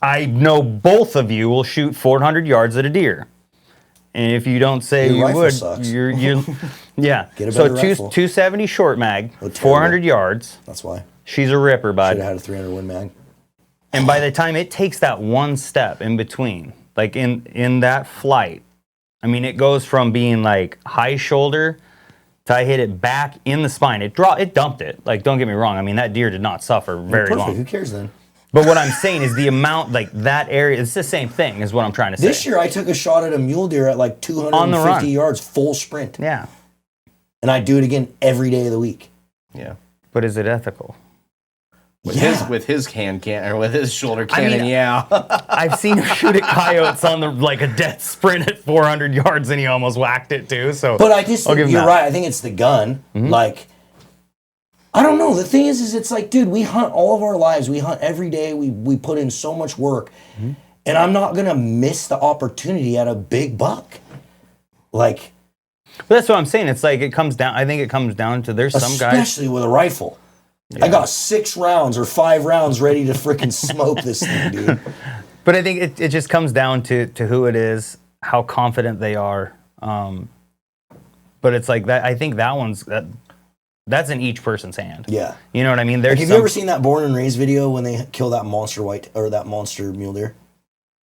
I know both of you will shoot 400 yards at a deer. And if you don't say Your you rifle would, sucks. you're yeah. Get a So better rifle. 270 short mag, Oh, terrible. 400 yards. That's why. She's a ripper, bud. Should have had a 300 Win Mag. And by the time it takes that one step in between, like in that flight, I mean, it goes from being like high shoulder to I hit it back in the spine. It dumped it. Like, don't get me wrong. I mean, that deer did not suffer very Perfect. long. Who cares then? But what I'm saying is the amount, like that area, it's the same thing is what I'm trying to say. This year I took a shot at a mule deer at like On the run. 250 yards, full sprint. Yeah. And I do it again every day of the week. Yeah. But is it ethical? With his with his shoulder cannon, mean, yeah. I've seen him shoot at coyotes on like a death sprint at 400 yards and he almost whacked it too. So, but I just I'll think give him you're that. right. I think it's the gun. Mm-hmm. Like, I don't know. The thing is it's like, dude, we hunt all of our lives. We hunt every day. We put in so much work. Mm-hmm. And I'm not going to miss the opportunity at a big buck. Like. But that's what I'm saying. It's like I think it comes down to there's some guys. Especially with a rifle. Yeah. I got 6 rounds or 5 rounds ready to freaking smoke this thing, dude. But I think it just comes down to who it is, how confident they are. But it's like that. I think that's in each person's hand. Yeah. You know what I mean? Have you ever seen that Born and Raised video when they kill that monster that monster mule deer?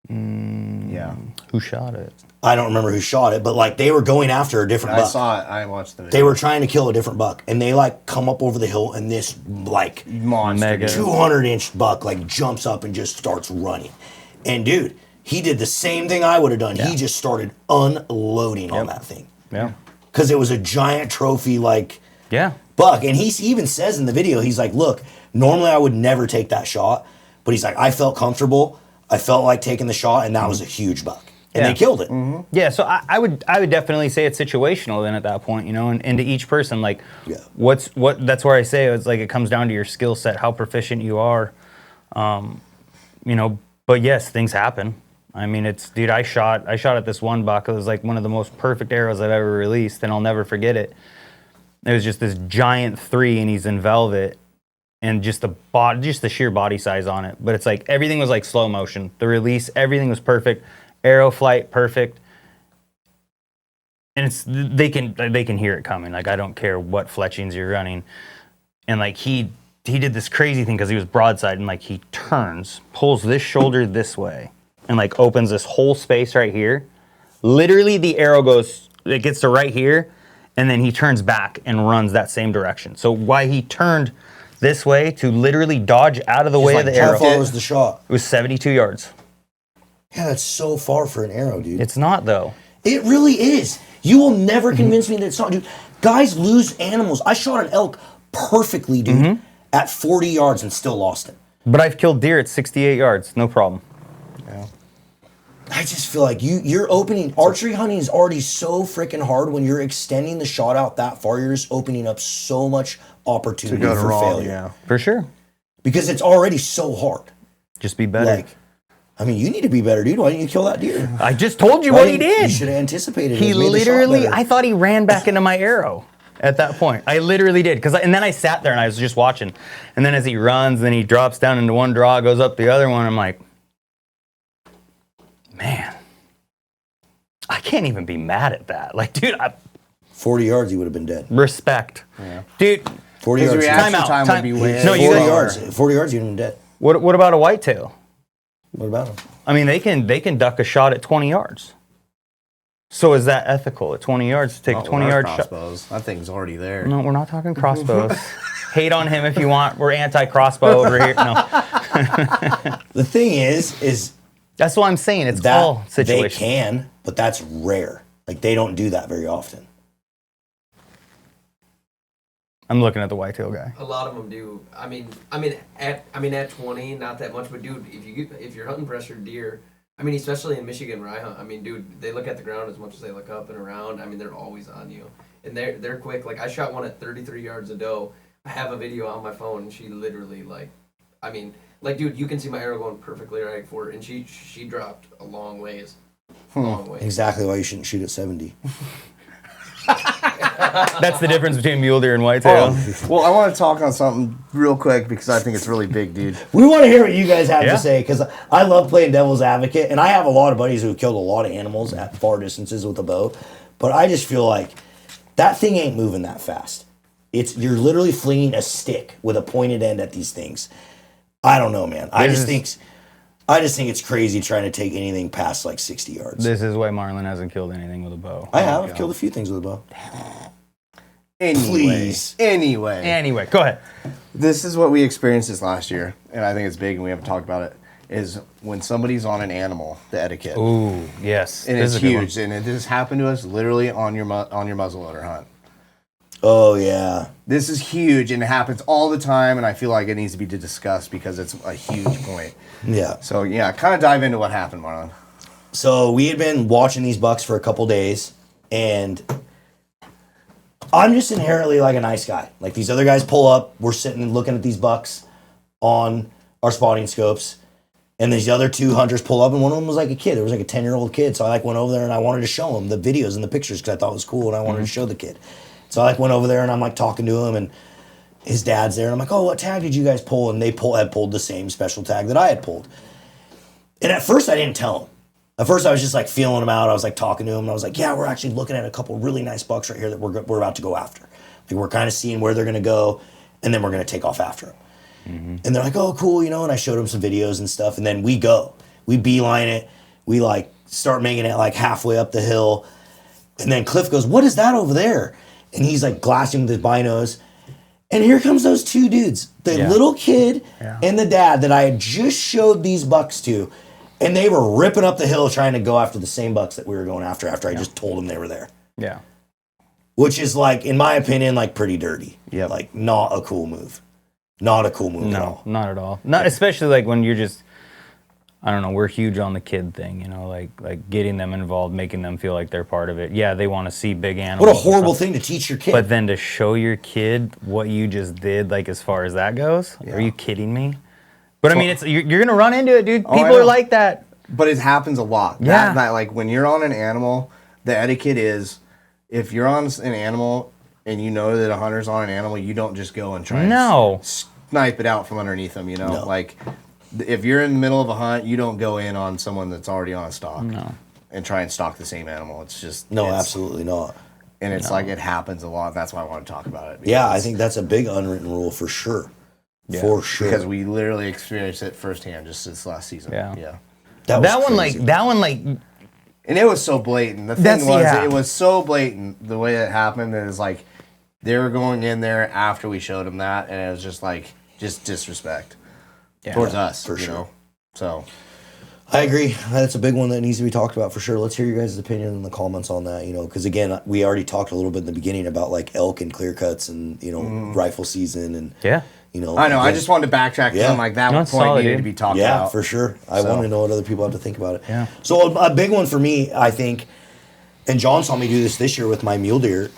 Yeah. Who shot it? I don't remember who shot it, but like they were going after a different buck. I saw it. I watched the video. They were trying to kill a different buck, and they like come up over the hill, and this like monster, mega 200-inch buck like jumps up and just starts running. And dude, he did the same thing I would have done. Yeah. He just started unloading on that thing. Yeah. because it was a giant trophy like Yeah. buck. And he even says in the video, he's like, look, normally I would never take that shot, but he's like, I felt comfortable. I felt like taking the shot, and that was a huge buck. And Yeah. they killed it. Yeah, so I would definitely say it's situational then at that point, you know, and to each person, like, Yeah. that's where I say it's like it comes down to your skill set, how proficient you are, you know. But yes, things happen. I mean, dude, I shot at this one buck. It was like one of the most perfect arrows I've ever released, and I'll never forget it. It was just this giant 3, and he's in velvet, and just the sheer body size on it. But it's like everything was like slow motion. The release, everything was perfect. Arrow flight, perfect. And they can hear it coming. Like, I don't care what fletchings you're running. And like he did this crazy thing because he was broadside, and like he turns, pulls this shoulder this way, and like opens this whole space right here. Literally the arrow it gets to right here, and then he turns back and runs that same direction. So why he turned this way to literally dodge out of the way of the How arrow. far was the shot? It was 72 yards. Yeah, that's so far for an arrow, dude. It's not though. It really is. You will never convince me that it's not, dude. Guys lose animals. I shot an elk perfectly, dude, at 40 yards and still lost it. But I've killed deer at 68 yards, no problem. Yeah. I just feel like you're opening, archery hunting is already so freaking hard. When you're extending the shot out that far, you're just opening up so much opportunity go for wrong, failure. yeah. For sure. Because it's already so hard. Just be better. Like, I mean, you need to be better, dude. Why didn't you kill that deer? I just told you Why what he didn't- did. You should have anticipated it. He Made the shot literally, better. I thought he ran back into my arrow at that point. I literally did. And then I sat there and I was just watching. And then as he runs, then he drops down into one draw, goes up the other one. I'm like, man, I can't even be mad at that. Like, dude, 40 yards, he would have been dead. respect. Yeah. Dude, 40 His yards. reaction Time out. time would be way. No, you 40 guys- yards. 40 yards, you'd have been dead. what about a whitetail? What about him? I mean, they can duck a shot at 20 yards. So is that ethical at 20 yards to take Not a with 20-yard our shot? crossbows. That thing's already there. No, we're not talking crossbows. Hate on him if you want. We're anti-crossbow over here. No, The thing is that's what I'm saying. It's that all they situational. can, but that's rare. Like, they don't do that very often. I'm looking at the whitetail guy. A lot of them do. I mean, at 20, not that much. But dude, if you're hunting pressured deer, I mean, especially in Michigan where I hunt, I mean, dude, they look at the ground as much as they look up and around. I mean, they're always on you, and they're quick. Like, I shot one at 33 yards a doe. I have a video on my phone, and she literally dude, you can see my arrow going perfectly right for her, and she dropped a long ways. Long ways. Exactly why you shouldn't shoot at 70. That's the difference between mule deer and whitetail. Well, I want to talk on something real quick because I think it's really big, dude. We want to hear what you guys have Yeah. to say, because I love playing devil's advocate, and I have a lot of buddies who have killed a lot of animals at far distances with a bow, but I just feel like that thing ain't moving that fast. You're literally flinging a stick with a pointed end at these things. I don't know, man. I just think it's crazy trying to take anything past like 60 yards. This is why Marlon hasn't killed anything with a bow. I've killed a few things with a bow. Please. Anyway, go ahead. This is what we experienced this last year, and I think it's big, and we haven't talked about it. Is when somebody's on an animal, the etiquette, Ooh, yes. and This it's is a good one. huge, and it just happened to us literally on your muzzleloader hunt. Oh, yeah. This is huge, and it happens all the time, and I feel like it needs to be discussed because it's a huge point. Yeah. So yeah, kind of dive into what happened, Marlon. So we had been watching these bucks for a couple days, and I'm just inherently like a nice guy. Like, these other guys pull up, we're sitting and looking at these bucks on our spotting scopes, and these other two hunters pull up, and one of them was like a kid. It was like a 10-year-old kid. So I went over there and I wanted to show him the videos and the pictures because I thought it was cool, and I wanted to show the kid. So I went over there and I'm like talking to him, and his dad's there, and I'm like, oh, what tag did you guys pull? And they had pulled the same special tag that I had pulled. And at first I didn't tell him. At first I was just like feeling him out. I was like talking to him, and I was like, yeah, we're actually looking at a couple really nice bucks right here that we're about to go after. Like, we're kind of seeing where they're going to go, and then we're going to take off after them. And they're like, oh, cool, and I showed them some videos and stuff, and then we beeline it. We like start making it like halfway up the hill, and then Cliff goes, what is that over there? And he's like glassing with his binos. And here comes those two dudes, the little kid and the dad that I had just showed these bucks to. And they were ripping up the hill trying to go after the same bucks that we were going after I just told them they were there. Yeah. which is like, in my opinion, like pretty dirty. Yep. Like not a cool move. Not a cool move at all. No, not at all. Not especially like when you're just, I don't know, we're huge on the kid thing, like getting them involved, making them feel like they're part of it. Yeah, they want to see big animals. What a horrible thing to teach your kid. But then to show your kid what you just did, like as far as that goes, are you kidding me? But I mean, you're gonna run into it, dude. People are like that. But it happens a lot. Yeah. That, like when you're on an animal, the etiquette is if you're on an animal and you know that a hunter's on an animal, you don't just go and try and snipe it out from underneath them, No. Like if you're in the middle of a hunt, you don't go in on someone that's already on a stalk and try and stalk the same animal. It's just absolutely not. And it's like it happens a lot. That's why I want to talk about it. Yeah, I think that's a big unwritten rule for sure. Yeah. For sure. Because we literally experienced it firsthand just this last season. Yeah. That one like and it was so blatant. The thing was, it was so blatant the way it happened. It was like they were going in there after we showed them that, and it was just like disrespect towards us, for sure. So I agree. That's a big one that needs to be talked about for sure. Let's hear your guys' opinion in the comments on that. Because again, we already talked a little bit in the beginning about like elk and clear cuts and rifle season and I know. I just wanted to backtrack. Yeah, like that point solid, needed to be talked about. Yeah, for sure. I want to know what other people have to think about it. Yeah. So a big one for me, I think, and John saw me do this year with my mule deer,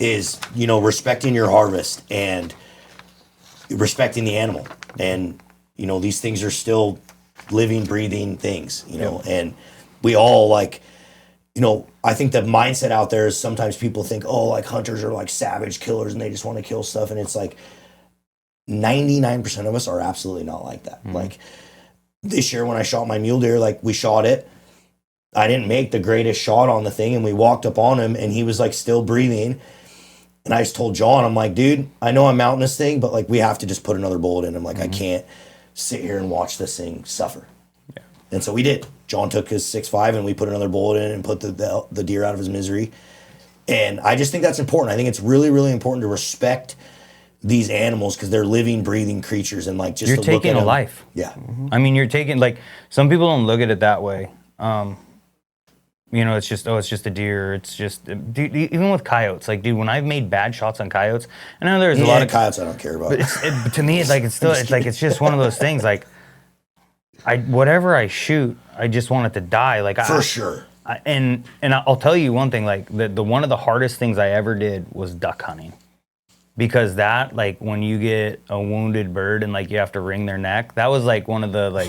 is respecting your harvest and respecting the animal. And these things are still living, breathing things. And we all like. I think the mindset out there is sometimes people think, oh, like hunters are like savage killers and they just want to kill stuff, and it's like 99% of us are absolutely not like that. Mm-hmm. Like this year when I shot my mule deer, like we shot it, I didn't make the greatest shot on the thing, and we walked up on him and he was like still breathing, and I just told John, I'm like, dude, I know I'm mounting this thing, but like we have to just put another bullet in him. Like I can't sit here and watch this thing suffer. Yeah. And so we did. John took his 6.5 and we put another bullet in and put the deer out of his misery. And I just think that's important. I think it's really, really important to respect these animals because they're living, breathing creatures, and like just you're to look taking at a them, life. Yeah. Mm-hmm. I mean, you're taking like some people don't look at it that way. It's just a deer. It's just dude, even with coyotes. Like, dude, when I've made bad shots on coyotes, I know there's a lot of coyotes I don't care about. But to me, it's like it's just one of those things. Like, whatever I shoot, I just want it to die. Like for sure. And I'll tell you one thing. Like the one of the hardest things I ever did was duck hunting. Because that, like, when you get a wounded bird and, like, you have to wring their neck, that was, like, one of the, like,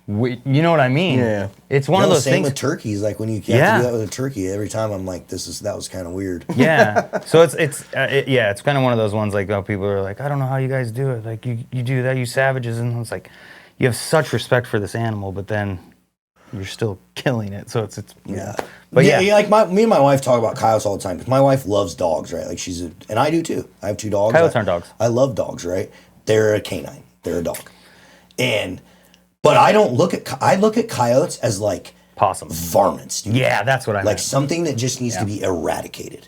you know what I mean? Yeah. It's one of those same things. With turkeys, like, when you have to do that with a turkey, every time I'm like, that was kind of weird. Yeah. So it's kind of one of those ones, like, people are like, I don't know how you guys do it. Like, you do that, you savages. And it's like, you have such respect for this animal, but then you're still killing it. So it's yeah. But yeah, like me and my wife talk about coyotes all the time because my wife loves dogs, right? Like and I do too. I have 2 dogs. Coyotes aren't dogs. I love dogs, right? They're a canine. They're a dog. But I look at coyotes as like possums, varmints. Dude. Yeah, that's what I meant. Like something that just needs to be eradicated.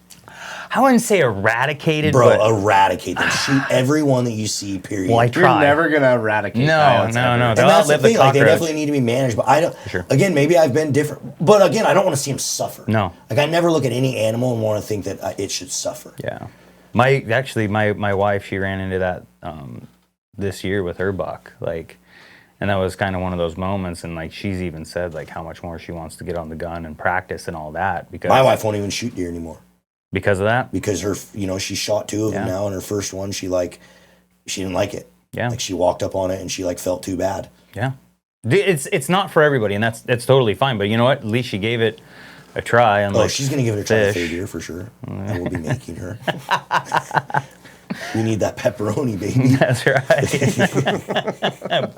I wouldn't say eradicated, bro. Eradicate them. Shoot everyone that you see. Period. Well, I try. You're never gonna eradicate. No. And that's the thing. Like they definitely need to be managed. But I don't. Sure. Again, maybe I've been different. But again, I don't want to see them suffer. No. Like I never look at any animal and want to think that it should suffer. Yeah. My wife, she ran into that this year with her buck. Like, and that was kind of one of those moments. And like she's even said like how much more she wants to get on the gun and practice and all that because my wife won't even shoot deer anymore. Because of that? Because her, she shot 2 of them now, and her first one, she didn't like it. Yeah. Like she walked up on it and she like felt too bad. Yeah. It's not for everybody, and that's totally fine. But you know what? At least she gave it a try. And she's gonna give it a try the 3rd year for sure. And we'll be making her. We need that pepperoni, baby. That's right.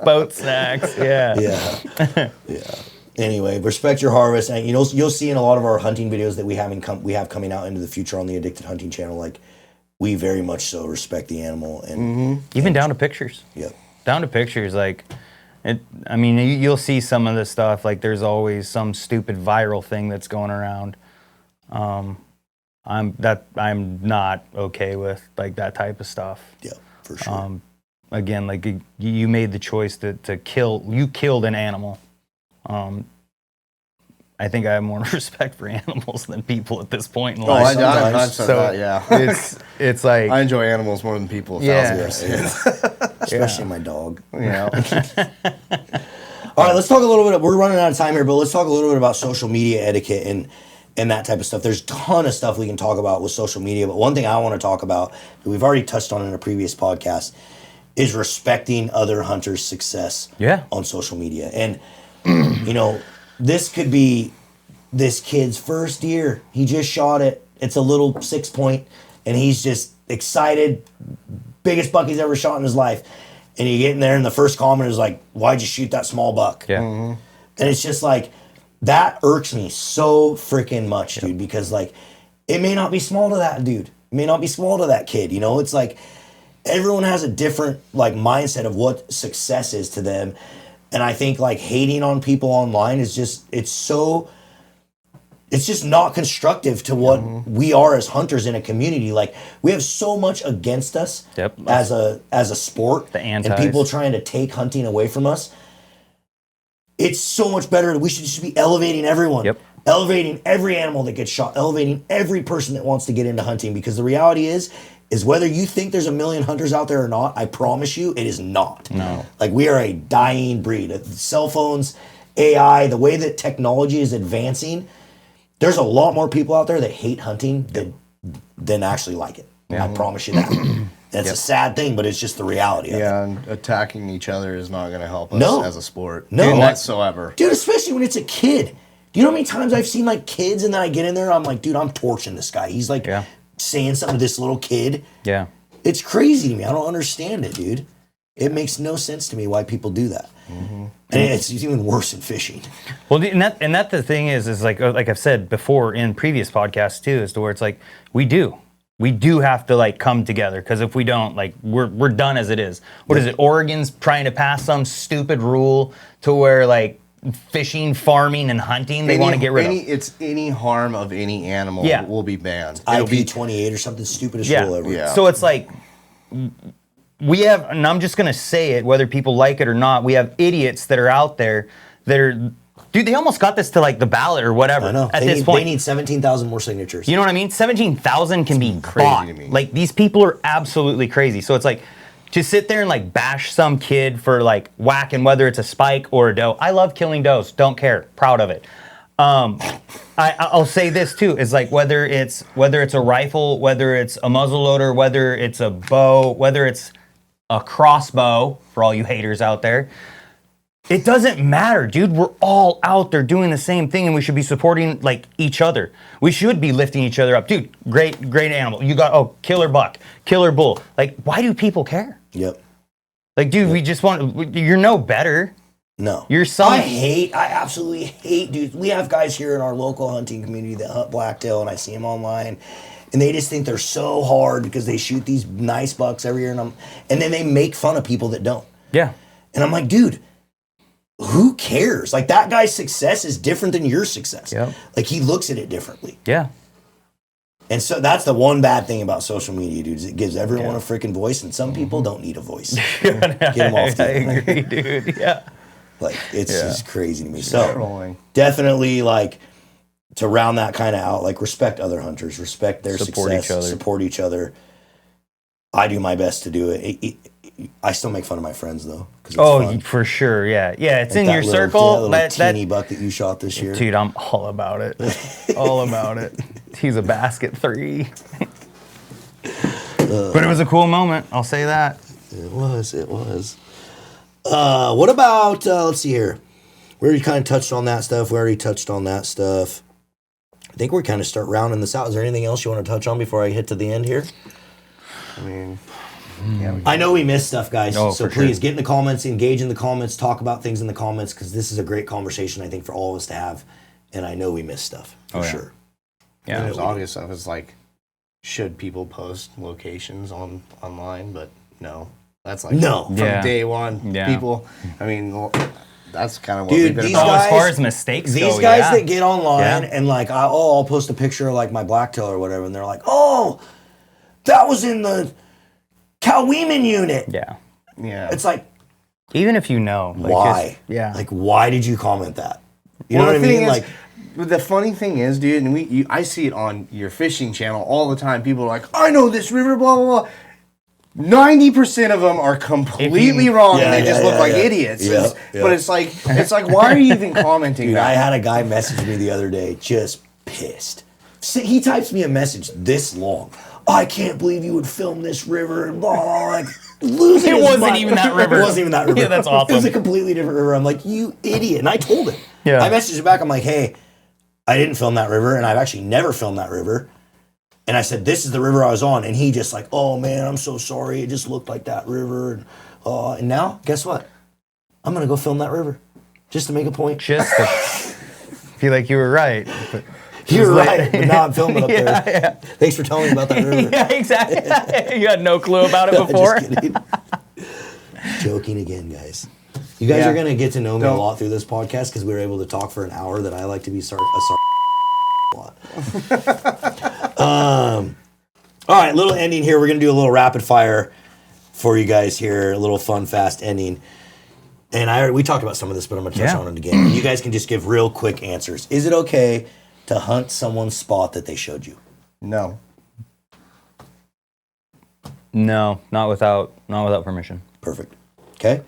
Boat snacks. Yeah. Yeah. Yeah. Anyway, respect your harvest, and you'll see in a lot of our hunting videos that we have coming out into the future on the Addicted Hunting channel. Like, we very much so respect the animal, and even down to pictures. Yep. Down to pictures, like, you'll see some of this stuff. Like, there's always some stupid viral thing that's going around. I'm not okay with like that type of stuff. Yeah, for sure. Again, like you made the choice to kill. You killed an animal. I think I have more respect for animals than people at this point in Oh, life. I've said that, yeah. It's like I enjoy animals more than people, 1,000%. Especially my dog. Yeah. All right, let's talk a little bit. We're running out of time here, but let's talk a little bit about social media etiquette and that type of stuff. There's a ton of stuff we can talk about with social media, but one thing I want to talk about that we've already touched on in a previous podcast is respecting other hunters' success on social media. And you know, this could be this kid's first deer. He just shot it. It's a little 6-point, and he's just excited. Biggest buck he's ever shot in his life. And you get in there, and the first comment is like, "Why'd you shoot that small buck?" Yeah. And it's just like, that irks me so freaking much, dude, because like, it may not be small to that dude. It may not be small to that kid. You know, it's like everyone has a different like mindset of what success is to them. And I think like hating on people online is just, it's just not constructive to what we are as hunters in a community. Like, we have so much against us as a sport, and people trying to take hunting away from us. It's so much better. We should just be elevating everyone, elevating every animal that gets shot, elevating every person that wants to get into hunting. Because the reality is whether you think there's a million hunters out there or not, I promise you, it is not. No. Like, we are a dying breed. Cell phones, AI, the way that technology is advancing, there's a lot more people out there that hate hunting than actually like it. I promise you that. That's a sad thing, but it's just the reality of it. And attacking each other is not going to help us as a sport. No. Whatsoever. Dude, especially when it's a kid. Do you know how many times I've seen like kids and then I get in there, I'm like, dude, I'm torching this guy. He's like saying something to this little kid. Yeah. It's crazy to me. I don't understand it, dude. It makes no sense to me why people do that. And it's even worse in fishing. Well, and that the thing is like I've said before in previous podcasts too, is to where it's like we do have to like come together, because if we don't, like we're done as it is. What is it? Oregon's trying to pass some stupid rule to where like fishing, farming, and hunting they want to get rid of. It's any harm of any animal will be banned. IP 28 or something stupidest rule ever. Yeah. So it's like we have, and I'm just going to say it, whether people like it or not, we have idiots that are out there that are, dude, they almost got this to like the ballot or whatever. I know. At this point. They need 17,000 more signatures. You know what I mean? 17,000 can be crazy bought. to me. Like, these people are absolutely crazy. So it's like, to sit there and like bash some kid for like whacking, whether it's a spike or a doe. I love killing does. Don't care. Proud of it. I'll say this too, is like whether it's a rifle, whether it's a muzzleloader, whether it's a bow, whether it's a crossbow, for all you haters out there, it doesn't matter, dude. We're all out there doing the same thing, and we should be supporting like each other. We should be lifting each other up, dude. Great animal. You got killer buck, killer bull. Like, why do people care? Yep. Like, dude, we just want. You're no better. No. You're some. I absolutely hate, dude. We have guys here in our local hunting community that hunt blacktail, and I see them online, and they just think they're so hard because they shoot these nice bucks every year, and then they make fun of people that don't. Yeah. And I'm like, dude, who cares? Like, that guy's success is different than your success. Yep. Like, he looks at it differently. Yeah. And so that's the one bad thing about social media, dude, is it gives everyone a freaking voice, and some people don't need a voice. Get them off the I agree, dude. Yeah. Like, it's just crazy to me. So definitely, like, to round that kind of out, like, respect other hunters, respect their success, support each other. I do my best to do it. I still make fun of my friends though. Oh, for sure, yeah. It's like in your circle. That teeny buck that you shot this year, dude. I'm all about it. All about it. He's a basket 3. But it was a cool moment. I'll say that. It was. What about? Let's see here. We already kind of touched on that stuff. I think we kind of start rounding this out. Is there anything else you want to touch on before I hit to the end here? I mean, I know we missed stuff, guys. Oh, so please get in the comments, engage in the comments, talk about things in the comments, because this is a great conversation, I think, for all of us to have. And I know we missed stuff for sure. Yeah, there's obvious stuff. It's like, should people post locations online? But no, that's like from day one. Yeah. People, I mean, that's kind of what we've been about. As far as mistakes go, these guys that get online and like, I'll post a picture of like my blacktail or whatever, and they're like, oh, that was in the Cowweeman unit. Yeah. It's like, even if you know, like, why? Like, why did you comment that? You know what I mean? Like, the funny thing is, dude, and I see it on your fishing channel all the time. People are like, I know this river, blah, blah, blah. 90% of them are completely wrong, and they just look like idiots. Yeah, But it's like, why are you even commenting? Dude, that? I had a guy message me the other day, just pissed. He types me a message this long. I can't believe you would film this river and blah, blah, blah, like losing his wasn't mind. even that river. It wasn't even that river. Yeah, that's awesome. It was a completely different river. I'm like, you idiot. And I told him. Yeah. I messaged him back. I'm like, hey, I didn't film that river, and I've actually never filmed that river. And I said, this is the river I was on. And he just like, oh man, I'm so sorry. It just looked like that river. And now, guess what? I'm going to go film that river just to make a point. Just to feel like you were right. But You're right. But now I'm filming up there. Yeah. Thanks for telling me about that river. Yeah, exactly. You had no clue about it before. Just kidding. Joking again, guys. You guys are going to get to know me a lot through this podcast because we were able to talk for an hour that I like to be a lot. All right, little ending here. We're going to do a little rapid fire for you guys here. A little fun, fast ending. And we talked about some of this, but I'm going to touch on it again. You guys can just give real quick answers. Is it okay to hunt someone's spot that they showed you? No. No, not without permission. Perfect. Okay.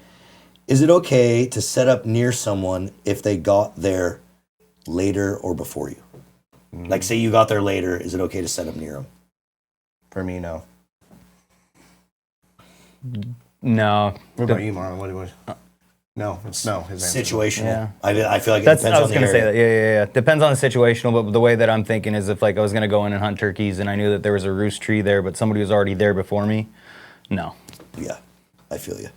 Is it okay to set up near someone if they got there later or before you? Like, say you got there later, is it okay to set up near them? For me, no. No. What about you, Marlon? What? No, it's no. His answer. Situational. Yeah. I feel like it That's depends I was on the gonna say area. that. Yeah. Depends on the situational, but the way that I'm thinking is if like I was gonna go in and hunt turkeys and I knew that there was a roost tree there, but somebody was already there before me. No. Yeah, I feel you.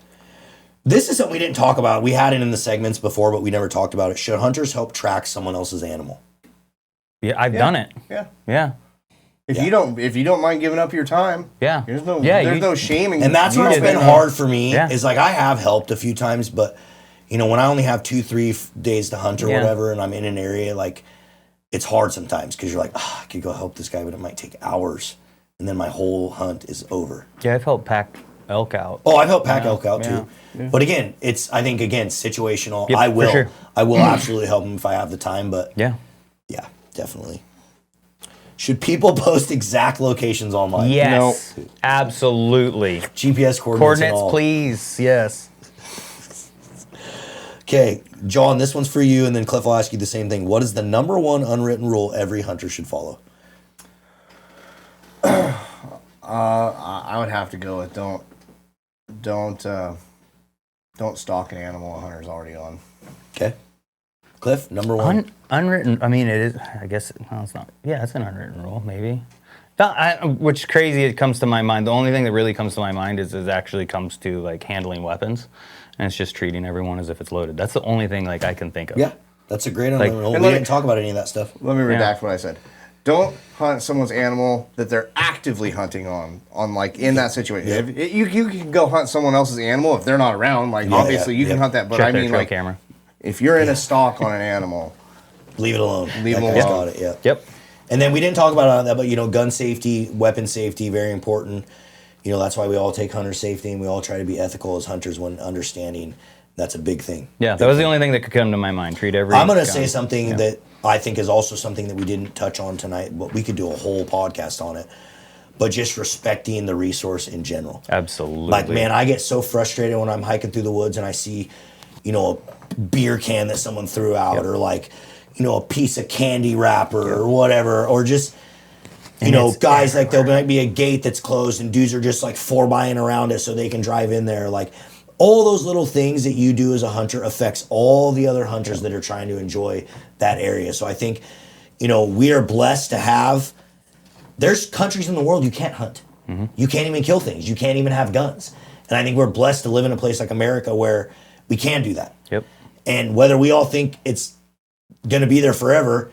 This is something we didn't talk about. We had it in the segments before, but we never talked about it. Should hunters help track someone else's animal? Yeah, I've done it. Yeah. Yeah. If you don't mind giving up your time, Yeah. there's no Yeah, no shame in And that's You what's did been it. hard for me Yeah. is like I have helped a few times, but you know, when I only have 2-3 days to hunt or Yeah. whatever, and I'm in an area, like it's hard sometimes because you're like, I could go help this guy, but it might take hours, and then my whole hunt is over. Yeah, I've helped pack elk out. Oh, I've helped pack elk out yeah, too. yeah. But again, I think situational. Yep, I for will sure. I will absolutely help them if I have the time, but Yeah. yeah, definitely. Should people post exact locations online? Yes. Absolutely. GPS coordinates and Coordinates, all. please. Yes. Okay, John, this one's for you, and then Cliff will ask you the same thing. What is the number one unwritten rule every hunter should follow? I would have to go with don't stalk an animal a hunter's already on. Okay. Cliff, number one. Unwritten. I mean, it is. I guess it's not. Yeah, it's an unwritten rule, maybe. Which crazy it comes to my mind. The only thing that really comes to my mind is actually comes to like handling weapons, and it's just treating everyone as if it's loaded. That's the only thing like I can think of. Yeah, that's a great unwritten rule. We let me- didn't talk about any of that stuff. Let me redact Yeah. what I said. Don't hunt someone's animal that they're actively hunting on like in that situation. If you can go hunt someone else's animal if they're not around. Like obviously you can hunt that, but Check I their mean trail like camera. if you're in a stalk on an animal, Leave it alone. Leave That it guy's alone. Got it, yeah. Yep. And then we didn't talk about that, but you know, gun safety, weapon safety, very important. You know, that's why we all take hunter safety and we all try to be ethical as hunters when understanding that's a big thing. Yeah, that was the only thing that could come to my mind. Treat every. I'm going to gun. say something that I think is also something that we didn't touch on tonight, but we could do a whole podcast on it. But just respecting the resource in general. Absolutely. Like, man, I get so frustrated when I'm hiking through the woods and I see, you know, a beer can that someone threw out or like, you know, a piece of candy wrapper or whatever, or just, you know, guys like there might be a gate that's closed and dudes are just like 4x-ing around it so they can drive in there. Like all those little things that you do as a hunter affects all the other hunters that are trying to enjoy that area. So I think, you know, we are blessed to have, there's countries in the world you can't hunt. Mm-hmm. You can't even kill things. You can't even have guns. And I think we're blessed to live in a place like America where we can do that. Yep. And whether we all think it's going to be there forever,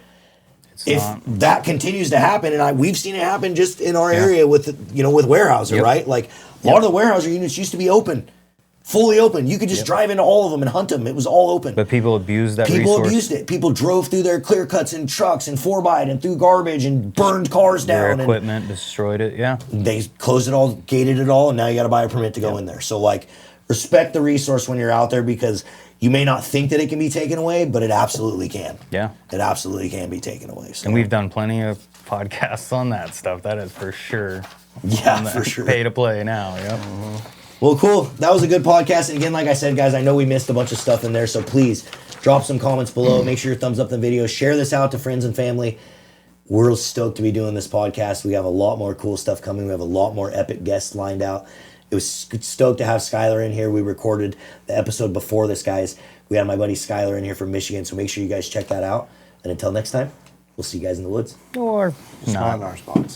if not. that continues to happen, and we've seen it happen just in our area with, you know, with Weyerhaeuser, right? Like a lot of the Weyerhaeuser units used to be open, fully open. You could just drive into all of them and hunt them. It was all open. But people abuse that People resource. abused it. People drove through their clear cuts in trucks and 4x and through garbage and burned cars Their down. equipment destroyed it. Yeah. And they closed it all, gated it all, and now you got to buy a permit to go in there. So like, respect the resource when you're out there, because you may not think that it can be taken away, but it absolutely can. Yeah. It absolutely can be taken away. So. And we've done plenty of podcasts on that stuff. That is for sure. Yeah, for sure. Pay to play now. Yep. Well, cool. That was a good podcast. And again, like I said, guys, I know we missed a bunch of stuff in there. So please drop some comments below. Make sure you thumbs up the video. Share this out to friends and family. We're stoked to be doing this podcast. We have a lot more cool stuff coming. We have a lot more epic guests lined out. It was stoked to have Skylar in here. We recorded the episode before this, guys. We had my buddy Skylar in here from Michigan. So make sure you guys check that out. And until next time, we'll see you guys in the woods. Or Not not. in our spots.